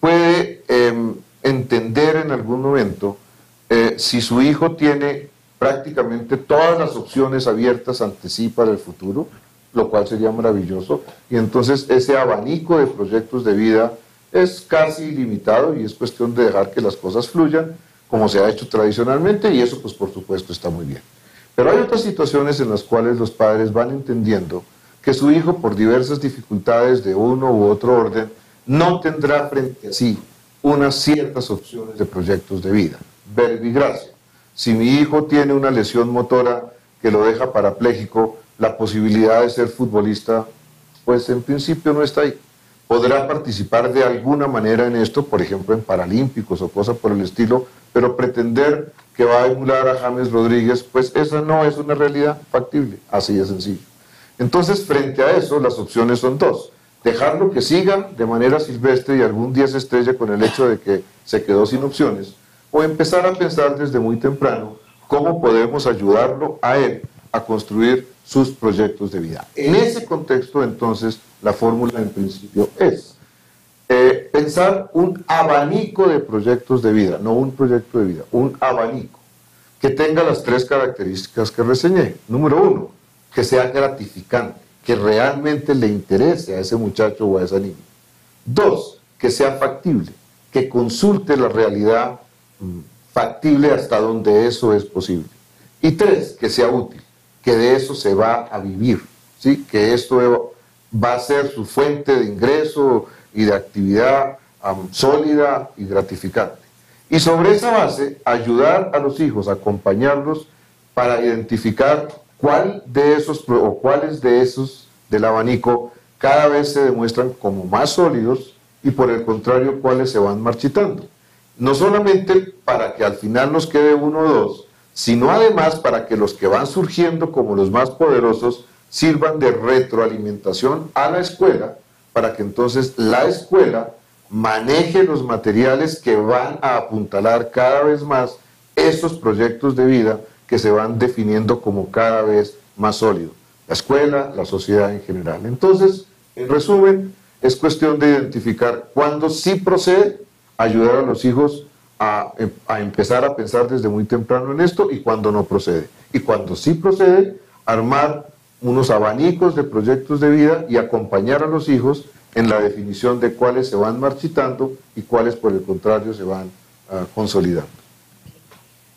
E: puede entender en algún momento si su hijo tiene prácticamente todas las opciones abiertas ante sí para el futuro, lo cual sería maravilloso, y entonces ese abanico de proyectos de vida es casi ilimitado y es cuestión de dejar que las cosas fluyan como se ha hecho tradicionalmente, y eso pues por supuesto está muy bien. Pero hay otras situaciones en las cuales los padres van entendiendo que su hijo, por diversas dificultades de uno u otro orden, no tendrá frente a sí unas ciertas opciones de proyectos de vida. Verbigracia. Si mi hijo tiene una lesión motora que lo deja parapléjico, la posibilidad de ser futbolista, pues en principio no está ahí. Podrá participar de alguna manera en esto, por ejemplo en paralímpicos o cosas por el estilo, pero pretender que va a emular a James Rodríguez, pues esa no es una realidad factible, así de sencillo. Entonces, frente a eso, las opciones son dos. Dejarlo que siga de manera silvestre y algún día se estrella con el hecho de que se quedó sin opciones, o empezar a pensar desde muy temprano cómo podemos ayudarlo a él a construir sus proyectos de vida. En ese contexto, entonces, la fórmula en principio es pensar un abanico de proyectos de vida, no un proyecto de vida, un abanico, que tenga las tres características que reseñé. Número uno, que sea gratificante, que realmente le interese a ese muchacho o a esa niña. Dos, que sea factible, que consulte la realidad factible hasta donde eso es posible. Y tres, que sea útil, que de eso se va a vivir, ¿sí? Que esto va a ser su fuente de ingreso y de actividad sólida y gratificante. Y sobre esa base, ayudar a los hijos, acompañarlos para identificar cuál de esos o cuáles de esos del abanico cada vez se demuestran como más sólidos y por el contrario cuáles se van marchitando. No solamente para que al final nos quede uno o dos, sino además para que los que van surgiendo como los más poderosos sirvan de retroalimentación a la escuela, para que entonces la escuela maneje los materiales que van a apuntalar cada vez más esos proyectos de vida que se van definiendo como cada vez más sólidos. La escuela, la sociedad en general. Entonces, en resumen, es cuestión de identificar cuándo sí procede ayudar a los hijos a empezar a pensar desde muy temprano en esto y cuando no procede. Y cuando sí procede, armar unos abanicos de proyectos de vida y acompañar a los hijos en la definición de cuáles se van marchitando y cuáles por el contrario se van consolidando.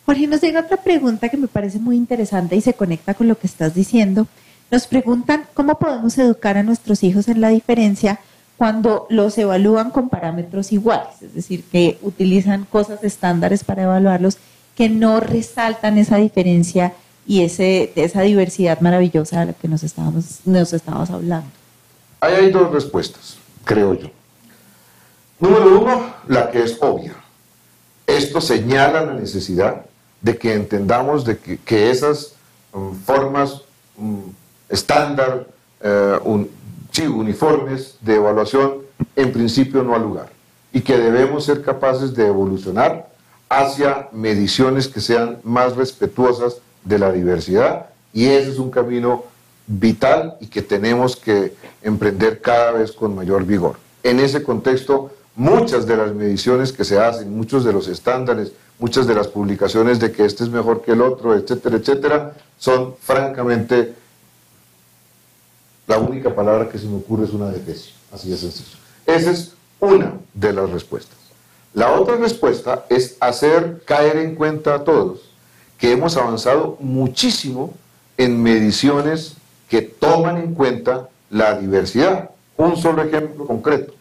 A: Jorge, nos llega otra pregunta que me parece muy interesante y se conecta con lo que estás diciendo. Nos preguntan cómo podemos educar a nuestros hijos en la diferencia cuando los evalúan con parámetros iguales, es decir, que utilizan cosas estándares para evaluarlos, que no resaltan esa diferencia y esa diversidad maravillosa de la que nos estábamos hablando?
E: Ahí hay dos respuestas, creo yo. Número uno, la que es obvia. Esto señala la necesidad de que entendamos de que esas formas estándar, uniformes de evaluación, en principio no ha lugar, y que debemos ser capaces de evolucionar hacia mediciones que sean más respetuosas de la diversidad, y ese es un camino vital y que tenemos que emprender cada vez con mayor vigor. En ese contexto, muchas de las mediciones que se hacen, muchos de los estándares, muchas de las publicaciones de que este es mejor que el otro, etcétera, etcétera, son francamente, la única palabra que se me ocurre es una defecio, así de sencillo. Esa es una de las respuestas. La otra respuesta es hacer caer en cuenta a todos que hemos avanzado muchísimo en mediciones que toman en cuenta la diversidad. Un solo ejemplo concreto.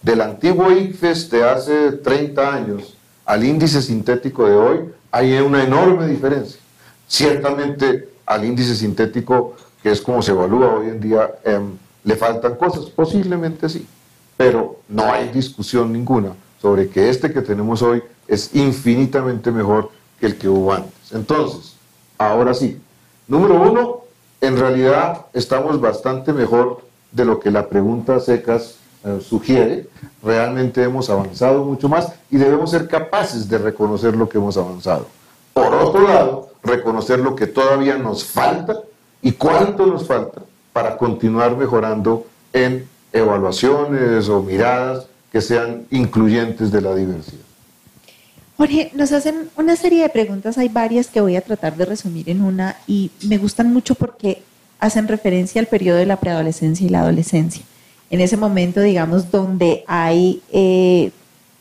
E: Del antiguo ICFES de hace 30 años al índice sintético de hoy hay una enorme diferencia. Ciertamente al índice sintético, que es como se evalúa hoy en día, le faltan cosas, posiblemente sí, pero no hay discusión ninguna sobre que este que tenemos hoy es infinitamente mejor que el que hubo antes. Entonces, ahora sí, número uno, en realidad estamos bastante mejor de lo que la pregunta secas sugiere. Realmente hemos avanzado mucho más y debemos ser capaces de reconocer lo que hemos avanzado. Por otro lado, reconocer lo que todavía nos falta y cuánto nos falta para continuar mejorando en evaluaciones o miradas que sean incluyentes de la diversidad.
A: Jorge, nos hacen una serie de preguntas, hay varias que voy a tratar de resumir en una y me gustan mucho porque hacen referencia al periodo de la preadolescencia y la adolescencia. En ese momento, digamos, donde hay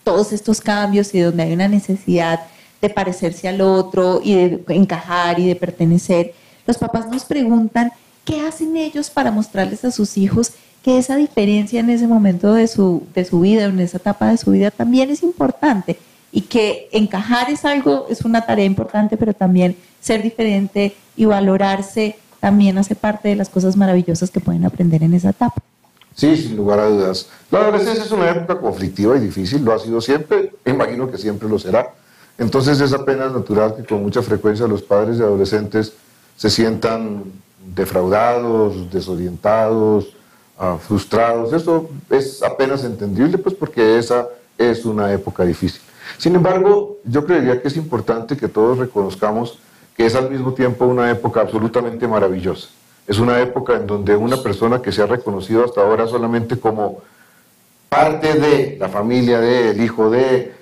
A: todos estos cambios y donde hay una necesidad de parecerse al otro y de encajar y de pertenecer, los papás nos preguntan qué hacen ellos para mostrarles a sus hijos que esa diferencia en ese momento de su vida, en esa etapa de su vida también es importante y que encajar es una tarea importante, pero también ser diferente y valorarse también hace parte de las cosas maravillosas que pueden aprender en esa etapa.
E: Sí, sin lugar a dudas. La adolescencia es una época conflictiva y difícil, lo ha sido siempre, imagino que siempre lo será. Entonces es apenas natural que con mucha frecuencia los padres de adolescentes se sientan defraudados, desorientados, frustrados. Eso es apenas entendible, pues porque esa es una época difícil. Sin embargo, yo creería que es importante que todos reconozcamos que es al mismo tiempo una época absolutamente maravillosa. Es una época en donde una persona que se ha reconocido hasta ahora solamente como parte de la familia de, el hijo de,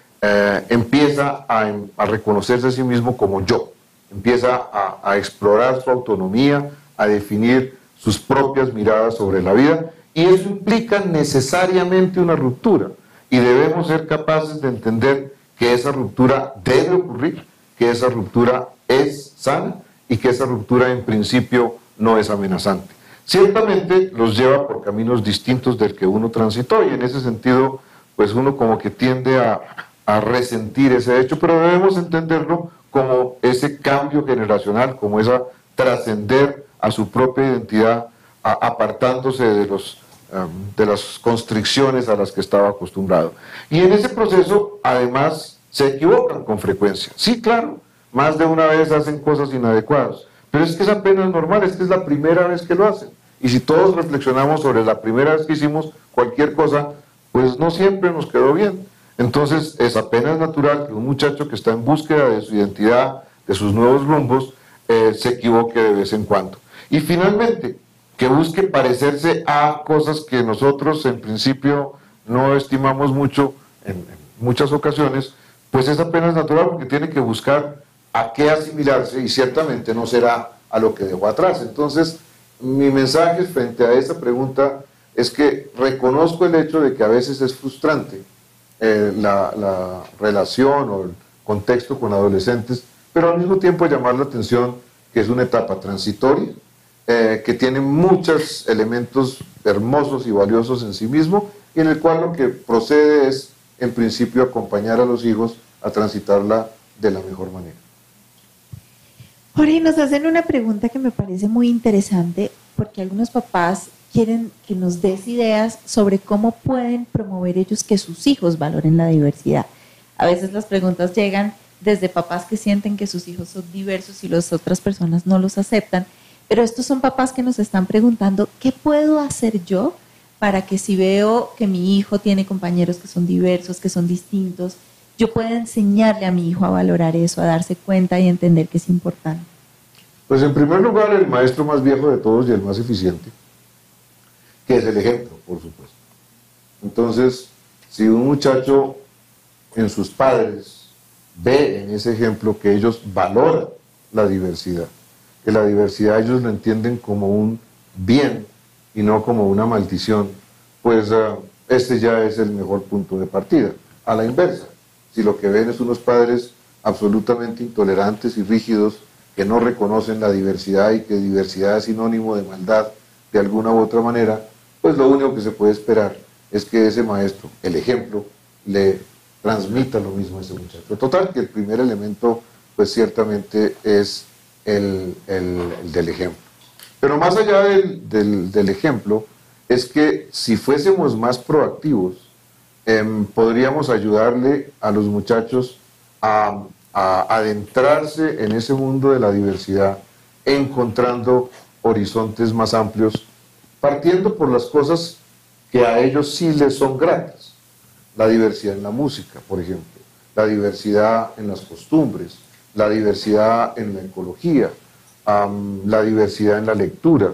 E: empieza a reconocerse a sí mismo como yo. Empieza a explorar su autonomía, a definir sus propias miradas sobre la vida, y eso implica necesariamente una ruptura. Y debemos ser capaces de entender que esa ruptura debe ocurrir, que esa ruptura es sana y que esa ruptura en principio no es amenazante. Ciertamente los lleva por caminos distintos del que uno transitó y en ese sentido pues uno como que tiende a resentir ese hecho, pero debemos entenderlo como ese cambio generacional, como esa trascender a su propia identidad, apartándose de las constricciones a las que estaba acostumbrado. Y en ese proceso además se equivocan con frecuencia. Sí, claro, más de una vez hacen cosas inadecuadas, pero es que es apenas normal, es que es la primera vez que lo hacen. Y si todos reflexionamos sobre la primera vez que hicimos cualquier cosa, pues no siempre nos quedó bien. Entonces es apenas natural que un muchacho que está en búsqueda de su identidad, de sus nuevos rumbos, se equivoque de vez en cuando. Y finalmente, que busque parecerse a cosas que nosotros en principio no estimamos mucho en muchas ocasiones, pues es apenas natural porque tiene que buscar a qué asimilarse y ciertamente no será a lo que dejó atrás. Entonces, mi mensaje frente a esta pregunta es que reconozco el hecho de que a veces es frustrante la relación o el contexto con adolescentes, pero al mismo tiempo llamar la atención que es una etapa transitoria, que tiene muchos elementos hermosos y valiosos en sí mismo y en el cual lo que procede es, en principio, acompañar a los hijos a transitarla de la mejor manera.
A: Jorge, nos hacen una pregunta que me parece muy interesante, porque algunos papás quieren que nos des ideas sobre cómo pueden promover ellos que sus hijos valoren la diversidad. A veces las preguntas llegan desde papás que sienten que sus hijos son diversos y las otras personas no los aceptan, pero estos son papás que nos están preguntando, ¿qué puedo hacer yo para que si veo que mi hijo tiene compañeros que son diversos, que son distintos, yo pueda enseñarle a mi hijo a valorar eso, a darse cuenta y entender que es importante?
E: Pues en primer lugar, el maestro más viejo de todos y el más eficiente, que es el ejemplo, por supuesto. Entonces, si un muchacho en sus padres ve en ese ejemplo que ellos valoran la diversidad, que la diversidad ellos lo entienden como un bien y no como una maldición, pues este ya es el mejor punto de partida. A la inversa, si lo que ven es unos padres absolutamente intolerantes y rígidos que no reconocen la diversidad y que diversidad es sinónimo de maldad de alguna u otra manera, pues lo único que se puede esperar es que ese maestro, el ejemplo, le transmita lo mismo a ese muchacho. Total, que el primer elemento, pues ciertamente es el del ejemplo. Pero más allá del ejemplo, es que si fuésemos más proactivos, podríamos ayudarle a los muchachos a adentrarse en ese mundo de la diversidad, encontrando horizontes más amplios, partiendo por las cosas que a ellos sí les son gratas. La diversidad en la música, por ejemplo, la diversidad en las costumbres, la diversidad en la ecología, la diversidad en la lectura.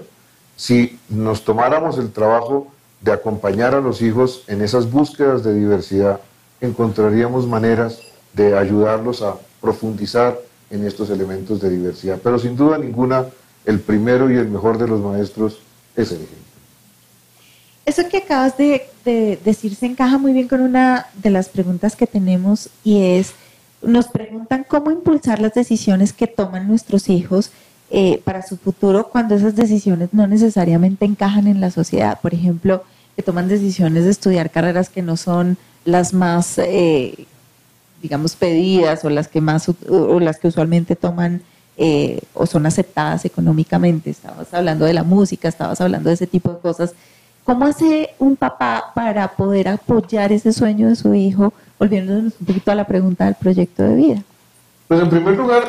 E: Si nos tomáramos el trabajo de acompañar a los hijos en esas búsquedas de diversidad, encontraríamos maneras de ayudarlos a profundizar en estos elementos de diversidad. Pero sin duda ninguna, el primero y el mejor de los maestros es el ejemplo.
A: Eso que acabas de decir se encaja muy bien con una de las preguntas que tenemos, y es, nos preguntan cómo impulsar las decisiones que toman nuestros hijos para su futuro cuando esas decisiones no necesariamente encajan en la sociedad. Por ejemplo, que toman decisiones de estudiar carreras que no son las más, digamos, pedidas o las que más o las que usualmente toman o son aceptadas económicamente. Estabas hablando de la música, estabas hablando de ese tipo de cosas. ¿Cómo hace un papá para poder apoyar ese sueño de su hijo, volviéndonos un poquito a la pregunta del proyecto de vida?
E: Pues en primer lugar,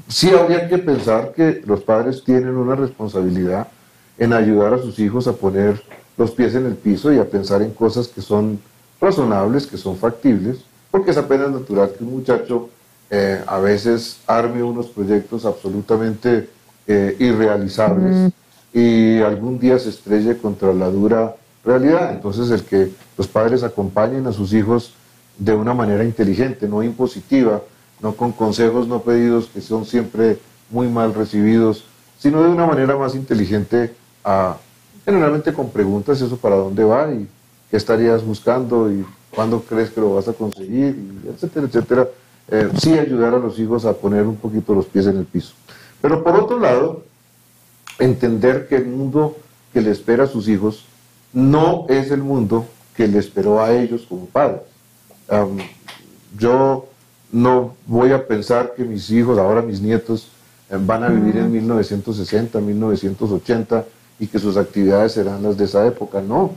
E: sí habría que pensar que los padres tienen una responsabilidad en ayudar a sus hijos a poner los pies en el piso y a pensar en cosas que son razonables, que son factibles, porque es apenas natural que un muchacho a veces arme unos proyectos absolutamente irrealizables y algún día se estrelle contra la dura realidad. Entonces el que los padres acompañen a sus hijos de una manera inteligente, no impositiva, no con consejos no pedidos que son siempre muy mal recibidos, sino de una manera más inteligente, generalmente con preguntas, eso para dónde va y qué estarías buscando y cuándo crees que lo vas a conseguir, y etcétera, etcétera. Sí ayudar a los hijos a poner un poquito los pies en el piso. Pero por otro lado, entender que el mundo que le espera a sus hijos no es el mundo que le esperó a ellos como padres. Yo no voy a pensar que mis hijos, ahora mis nietos, van a vivir en 1960, 1980 y que sus actividades serán las de esa época. No,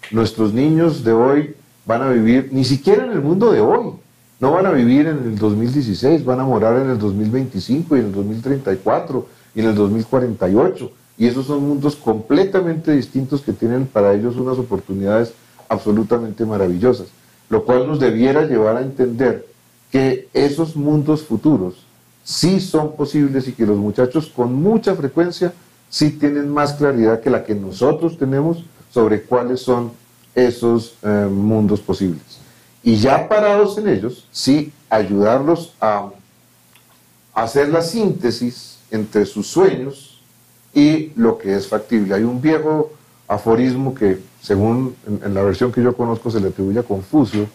E: nuestros niños de hoy van a vivir, ni siquiera en el mundo de hoy, no van a vivir en el 2016, van a morar en el 2025 y en el 2034 y en el 2048. Y esos son mundos completamente distintos que tienen para ellos unas oportunidades absolutamente maravillosas, lo cual nos debiera llevar a entender que esos mundos futuros sí son posibles y que los muchachos con mucha frecuencia sí tienen más claridad que la que nosotros tenemos sobre cuáles son esos mundos posibles. Y ya parados en ellos, sí ayudarlos a hacer la síntesis entre sus sueños y lo que es factible. Hay un viejo aforismo que, según en la versión que yo conozco, se le atribuye a Confucio,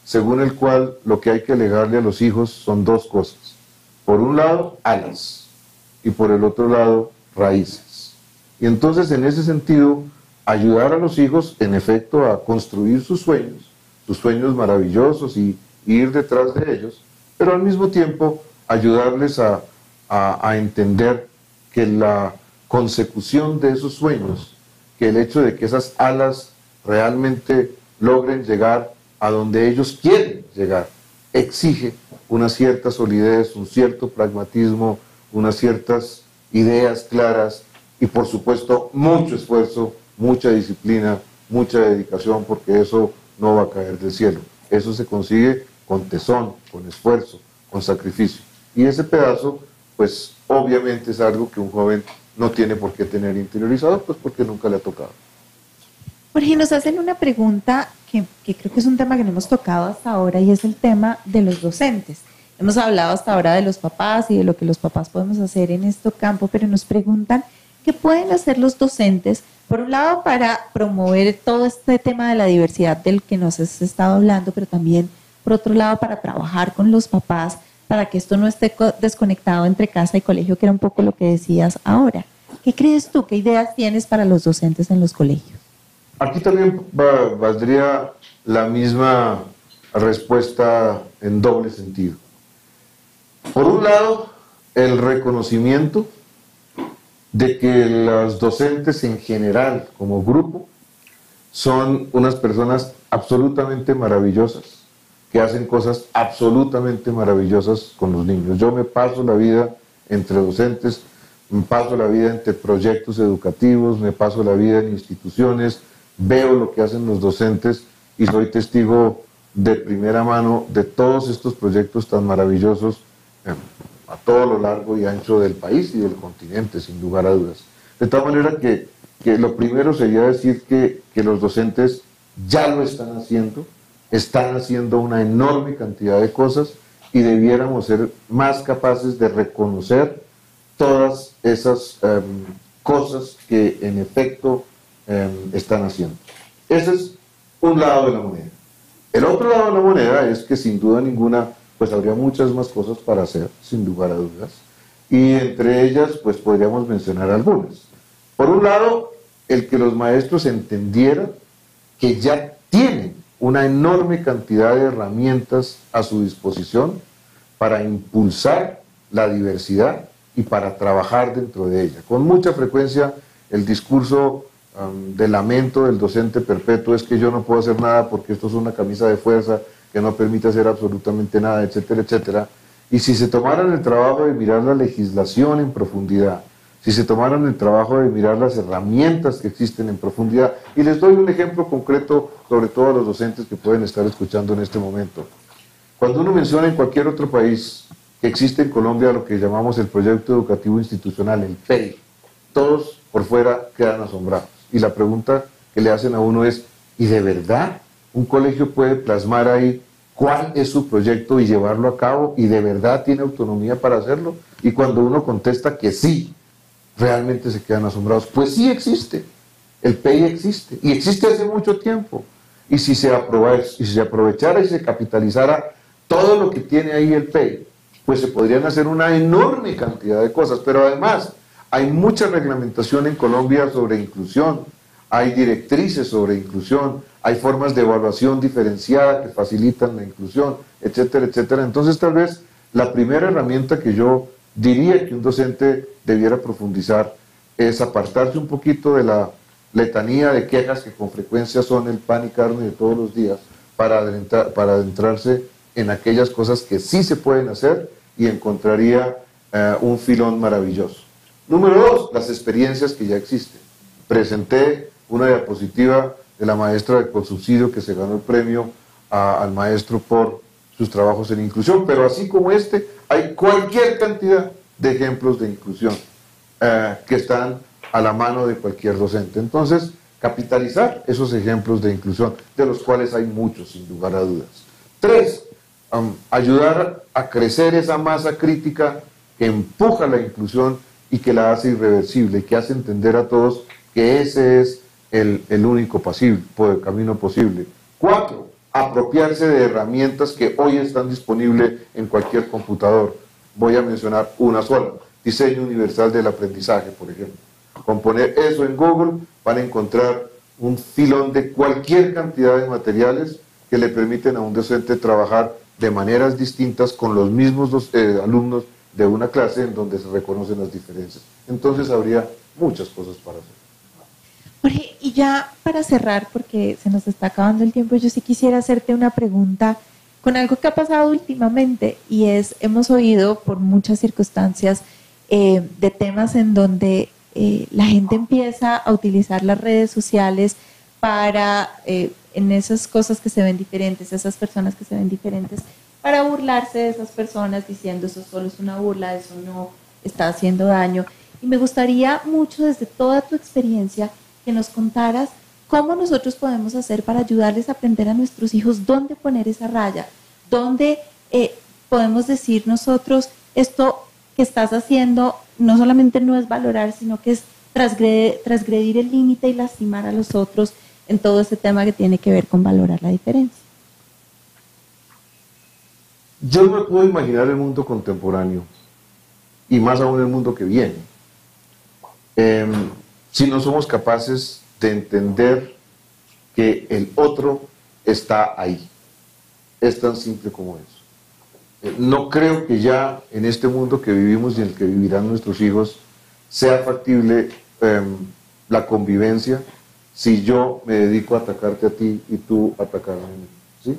E: según el cual lo que hay que legarle a los hijos son dos cosas. Por un lado, alas, y por el otro lado, raíces. Y entonces, en ese sentido, ayudar a los hijos, en efecto, a construir sus sueños maravillosos y ir detrás de ellos, pero al mismo tiempo ayudarles a entender que la consecución de esos sueños, que el hecho de que esas alas realmente logren llegar a donde ellos quieren llegar, exige una cierta solidez, un cierto pragmatismo, unas ciertas ideas claras y por supuesto mucho esfuerzo, mucha disciplina, mucha dedicación, porque eso no va a caer del cielo. Eso se consigue con tesón, con esfuerzo, con sacrificio. Y ese pedazo, pues obviamente es algo que un joven no tiene por qué tener interiorizado, pues porque nunca le ha tocado.
A: Jorge, nos hacen una pregunta que creo que es un tema que no hemos tocado hasta ahora y es el tema de los docentes. Hemos hablado hasta ahora de los papás y de lo que los papás podemos hacer en este campo, pero nos preguntan qué pueden hacer los docentes, por un lado para promover todo este tema de la diversidad del que nos has estado hablando, pero también por otro lado para trabajar con los papás para que esto no esté desconectado entre casa y colegio, que era un poco lo que decías ahora. ¿Qué crees tú? ¿Qué ideas tienes para los docentes en los colegios?
E: Aquí también valdría la misma respuesta en doble sentido. Por un lado, el reconocimiento de que los docentes en general, como grupo, son unas personas absolutamente maravillosas, que hacen cosas absolutamente maravillosas con los niños. Yo me paso la vida entre docentes, me paso la vida entre proyectos educativos, me paso la vida en instituciones, veo lo que hacen los docentes y soy testigo de primera mano de todos estos proyectos tan maravillosos a todo lo largo y ancho del país y del continente, sin lugar a dudas. De tal manera que lo primero sería decir que los docentes ya lo están haciendo una enorme cantidad de cosas y debiéramos ser más capaces de reconocer todas esas cosas que en efecto están haciendo. Ese es un lado de la moneda. El otro lado de la moneda es que sin duda ninguna pues habría muchas más cosas para hacer, sin lugar a dudas, y entre ellas pues podríamos mencionar algunas. Por un lado, el que los maestros entendieran que ya tienen una enorme cantidad de herramientas a su disposición para impulsar la diversidad y para trabajar dentro de ella. Con mucha frecuencia el discurso de lamento del docente perpetuo es que yo no puedo hacer nada porque esto es una camisa de fuerza que no permite hacer absolutamente nada, etcétera, etcétera. Y si se tomaran el trabajo de mirar la legislación en profundidad, si se tomaran el trabajo de mirar las herramientas que existen en profundidad, y les doy un ejemplo concreto, sobre todo a los docentes que pueden estar escuchando en este momento. Cuando uno menciona en cualquier otro país que existe en Colombia lo que llamamos el Proyecto Educativo Institucional, el PEI, todos por fuera quedan asombrados. Y la pregunta que le hacen a uno es, ¿y de verdad un colegio puede plasmar ahí cuál es su proyecto y llevarlo a cabo? ¿Y de verdad tiene autonomía para hacerlo? Y cuando uno contesta que sí, realmente se quedan asombrados. Pues sí existe, el PEI existe, y existe hace mucho tiempo. Y si se aprovechara y se capitalizara todo lo que tiene ahí el PEI, pues se podrían hacer una enorme cantidad de cosas. Pero además, hay mucha reglamentación en Colombia sobre inclusión, hay directrices sobre inclusión, hay formas de evaluación diferenciada que facilitan la inclusión, etcétera, etcétera. Entonces, tal vez la primera herramienta que yo diría que un docente debiera profundizar es apartarse un poquito de la letanía de quejas que con frecuencia son el pan y carne de todos los días para adentrarse en aquellas cosas que sí se pueden hacer y encontraría un filón maravilloso. Número 2, las experiencias que ya existen. Presenté una diapositiva de la maestra de Consubsidio que se ganó el premio al maestro por sus trabajos en inclusión, pero así como este, hay cualquier cantidad de ejemplos de inclusión que están a la mano de cualquier docente. Entonces, capitalizar esos ejemplos de inclusión, de los cuales hay muchos, sin lugar a dudas. 3, ayudar a crecer esa masa crítica que empuja la inclusión y que la hace irreversible, que hace entender a todos que ese es el único camino posible. 4, apropiarse de herramientas que hoy están disponibles en cualquier computador. Voy a mencionar una sola, diseño universal del aprendizaje, por ejemplo. Con poner eso en Google van a encontrar un filón de cualquier cantidad de materiales que le permiten a un docente trabajar de maneras distintas con los mismos alumnos de una clase en donde se reconocen las diferencias. Entonces habría muchas cosas para hacer.
A: Jorge, y ya para cerrar, porque se nos está acabando el tiempo, yo sí quisiera hacerte una pregunta con algo que ha pasado últimamente, y es, hemos oído por muchas circunstancias de temas en donde la gente empieza a utilizar las redes sociales para, en esas cosas que se ven diferentes, esas personas que se ven diferentes, para burlarse de esas personas diciendo eso solo es una burla, eso no está haciendo daño. Y me gustaría mucho, desde toda tu experiencia, que nos contaras cómo nosotros podemos hacer para ayudarles a aprender a nuestros hijos dónde poner esa raya, dónde podemos decir nosotros, esto que estás haciendo no solamente no es valorar, sino que es transgredir el límite y lastimar a los otros en todo ese tema que tiene que ver con valorar la diferencia.
E: Yo no me puedo imaginar el mundo contemporáneo, y más aún el mundo que viene, si no somos capaces de entender que el otro está ahí. Es tan simple como eso. No creo que ya en este mundo que vivimos y en el que vivirán nuestros hijos sea factible la convivencia si yo me dedico a atacarte a ti y tú a atacarme a mí, ¿sí?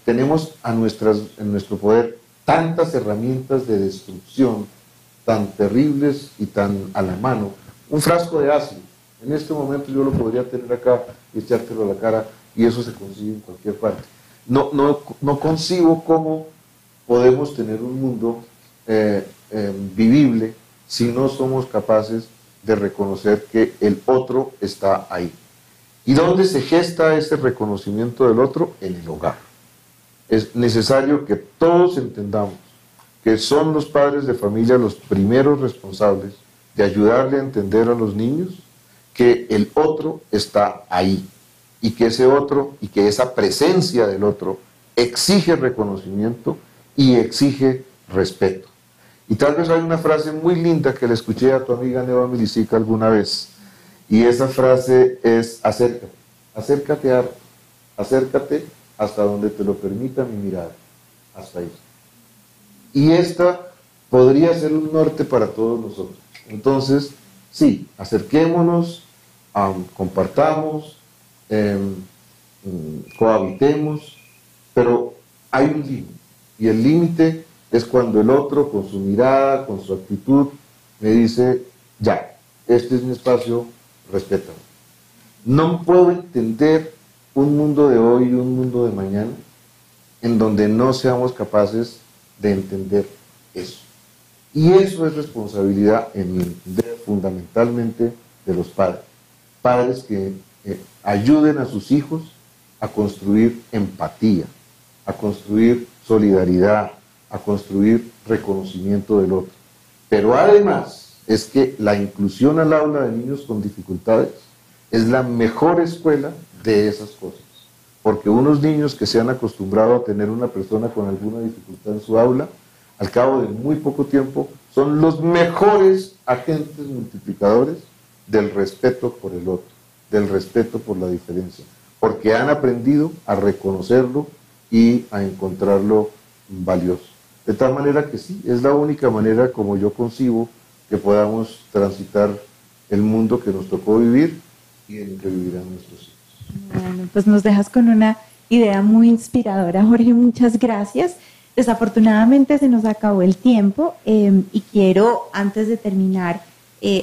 E: Tenemos en nuestro poder tantas herramientas de destrucción tan terribles y tan a la mano. Un frasco de ácido, en este momento yo lo podría tener acá y echártelo a la cara, y eso se consigue en cualquier parte. No concibo cómo podemos tener un mundo vivible si no somos capaces de reconocer que el otro está ahí. ¿Y dónde se gesta ese reconocimiento del otro? En el hogar. Es necesario que todos entendamos que son los padres de familia los primeros responsables de ayudarle a entender a los niños que el otro está ahí, y que ese otro y que esa presencia del otro exige reconocimiento y exige respeto. Y tal vez hay una frase muy linda que le escuché a tu amiga Neva Milicica alguna vez, y esa frase es: acércate, acércate hasta donde te lo permita mi mirada, hasta ahí. Y esta podría ser un norte para todos nosotros. Entonces, sí, acerquémonos, compartamos, cohabitemos, pero hay un límite, y el límite es cuando el otro, con su mirada, con su actitud, me dice: ya, este es mi espacio, respétame. No puedo entender un mundo de hoy y un mundo de mañana en donde no seamos capaces de entender eso. Y eso es responsabilidad, en mi entender, fundamentalmente de los padres. Padres que ayuden a sus hijos a construir empatía, a construir solidaridad, a construir reconocimiento del otro. Pero además es que la inclusión al aula de niños con dificultades es la mejor escuela de esas cosas. Porque unos niños que se han acostumbrado a tener una persona con alguna dificultad en su aula, al cabo de muy poco tiempo, son los mejores agentes multiplicadores del respeto por el otro, del respeto por la diferencia, porque han aprendido a reconocerlo y a encontrarlo valioso. De tal manera que sí, es la única manera como yo concibo que podamos transitar el mundo que nos tocó vivir y en el que vivirán nuestros hijos.
A: Bueno, pues nos dejas con una idea muy inspiradora, Jorge, muchas gracias. Desafortunadamente se nos acabó el tiempo y quiero, antes de terminar,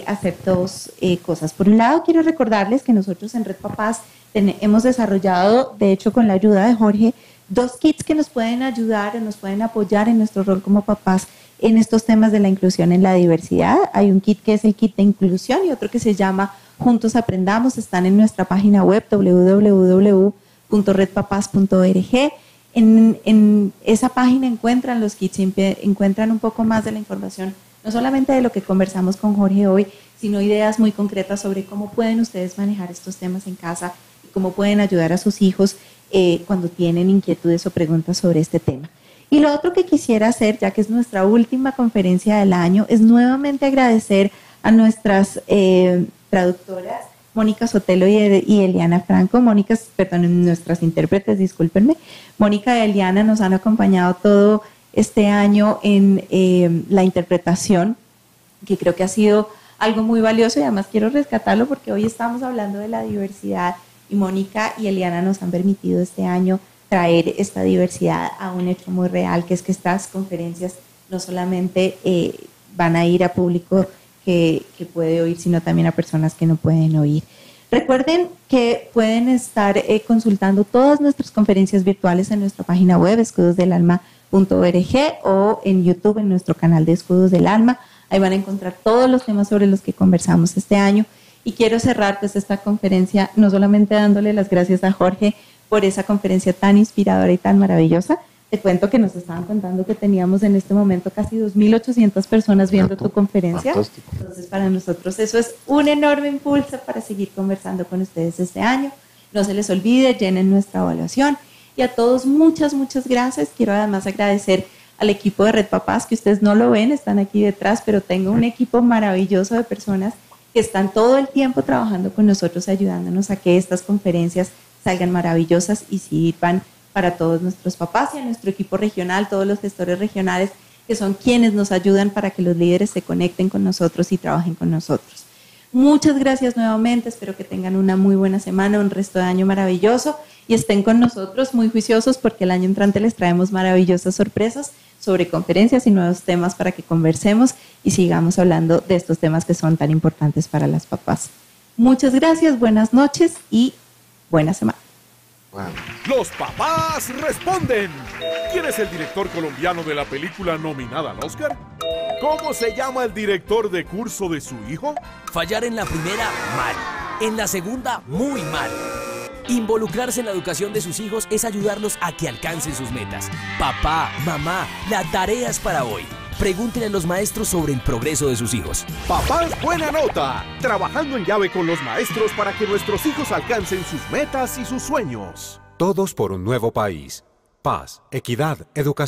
A: hacer dos cosas. Por un lado, quiero recordarles que nosotros en Red Papás hemos desarrollado, de hecho con la ayuda de Jorge, 2 kits que nos pueden ayudar, nos pueden apoyar en nuestro rol como papás en estos temas de la inclusión en la diversidad. Hay un kit que es el kit de inclusión y otro que se llama Juntos Aprendamos. Están en nuestra página web www.redpapás.org. En esa página encuentran los kits, encuentran un poco más de la información, no solamente de lo que conversamos con Jorge hoy, sino ideas muy concretas sobre cómo pueden ustedes manejar estos temas en casa y cómo pueden ayudar a sus hijos cuando tienen inquietudes o preguntas sobre este tema. Y lo otro que quisiera hacer, ya que es nuestra última conferencia del año, es nuevamente agradecer a nuestras traductoras Mónica Sotelo y Eliana Franco. Nuestras intérpretes, discúlpenme. Mónica y Eliana nos han acompañado todo este año en la interpretación, que creo que ha sido algo muy valioso y además quiero rescatarlo porque hoy estamos hablando de la diversidad y Mónica y Eliana nos han permitido este año traer esta diversidad a un hecho muy real, que es que estas conferencias no solamente van a ir a público que puede oír, sino también a personas que no pueden oír. Recuerden que pueden estar consultando todas nuestras conferencias virtuales en nuestra página web, escudosdelalma.org, o en YouTube, en nuestro canal de Escudos del Alma. Ahí van a encontrar todos los temas sobre los que conversamos este año. Y quiero cerrar pues esta conferencia no solamente dándole las gracias a Jorge por esa conferencia tan inspiradora y tan maravillosa. Te cuento que nos estaban contando que teníamos en este momento casi 2.800 personas viendo tu conferencia. Fantástico. Entonces, para nosotros eso es un enorme impulso para seguir conversando con ustedes este año. No se les olvide, llenen nuestra evaluación. Y a todos, muchas gracias. Quiero además agradecer al equipo de Red Papás, que ustedes no lo ven, están aquí detrás, pero tengo un equipo maravilloso de personas que están todo el tiempo trabajando con nosotros, ayudándonos a que estas conferencias salgan maravillosas y sirvan para todos nuestros papás y a nuestro equipo regional, todos los gestores regionales que son quienes nos ayudan para que los líderes se conecten con nosotros y trabajen con nosotros. Muchas gracias nuevamente, espero que tengan una muy buena semana, un resto de año maravilloso y estén con nosotros muy juiciosos porque el año entrante les traemos maravillosas sorpresas sobre conferencias y nuevos temas para que conversemos y sigamos hablando de estos temas que son tan importantes para las papás. Muchas gracias, buenas noches y buena semana.
B: Wow. Los papás responden. ¿Quién es el director colombiano de la película nominada al Oscar? ¿Cómo se llama el director de curso de su hijo?
C: Fallar en la primera, mal. En la segunda, muy mal. Involucrarse en la educación de sus hijos es ayudarlos a que alcancen sus metas. Papá, mamá, la tarea es para hoy. Pregúntenle a los maestros sobre el progreso de sus hijos.
B: Papás Buena Nota, trabajando en llave con los maestros para que nuestros hijos alcancen sus metas y sus sueños.
D: Todos por un nuevo país. Paz, equidad, educación.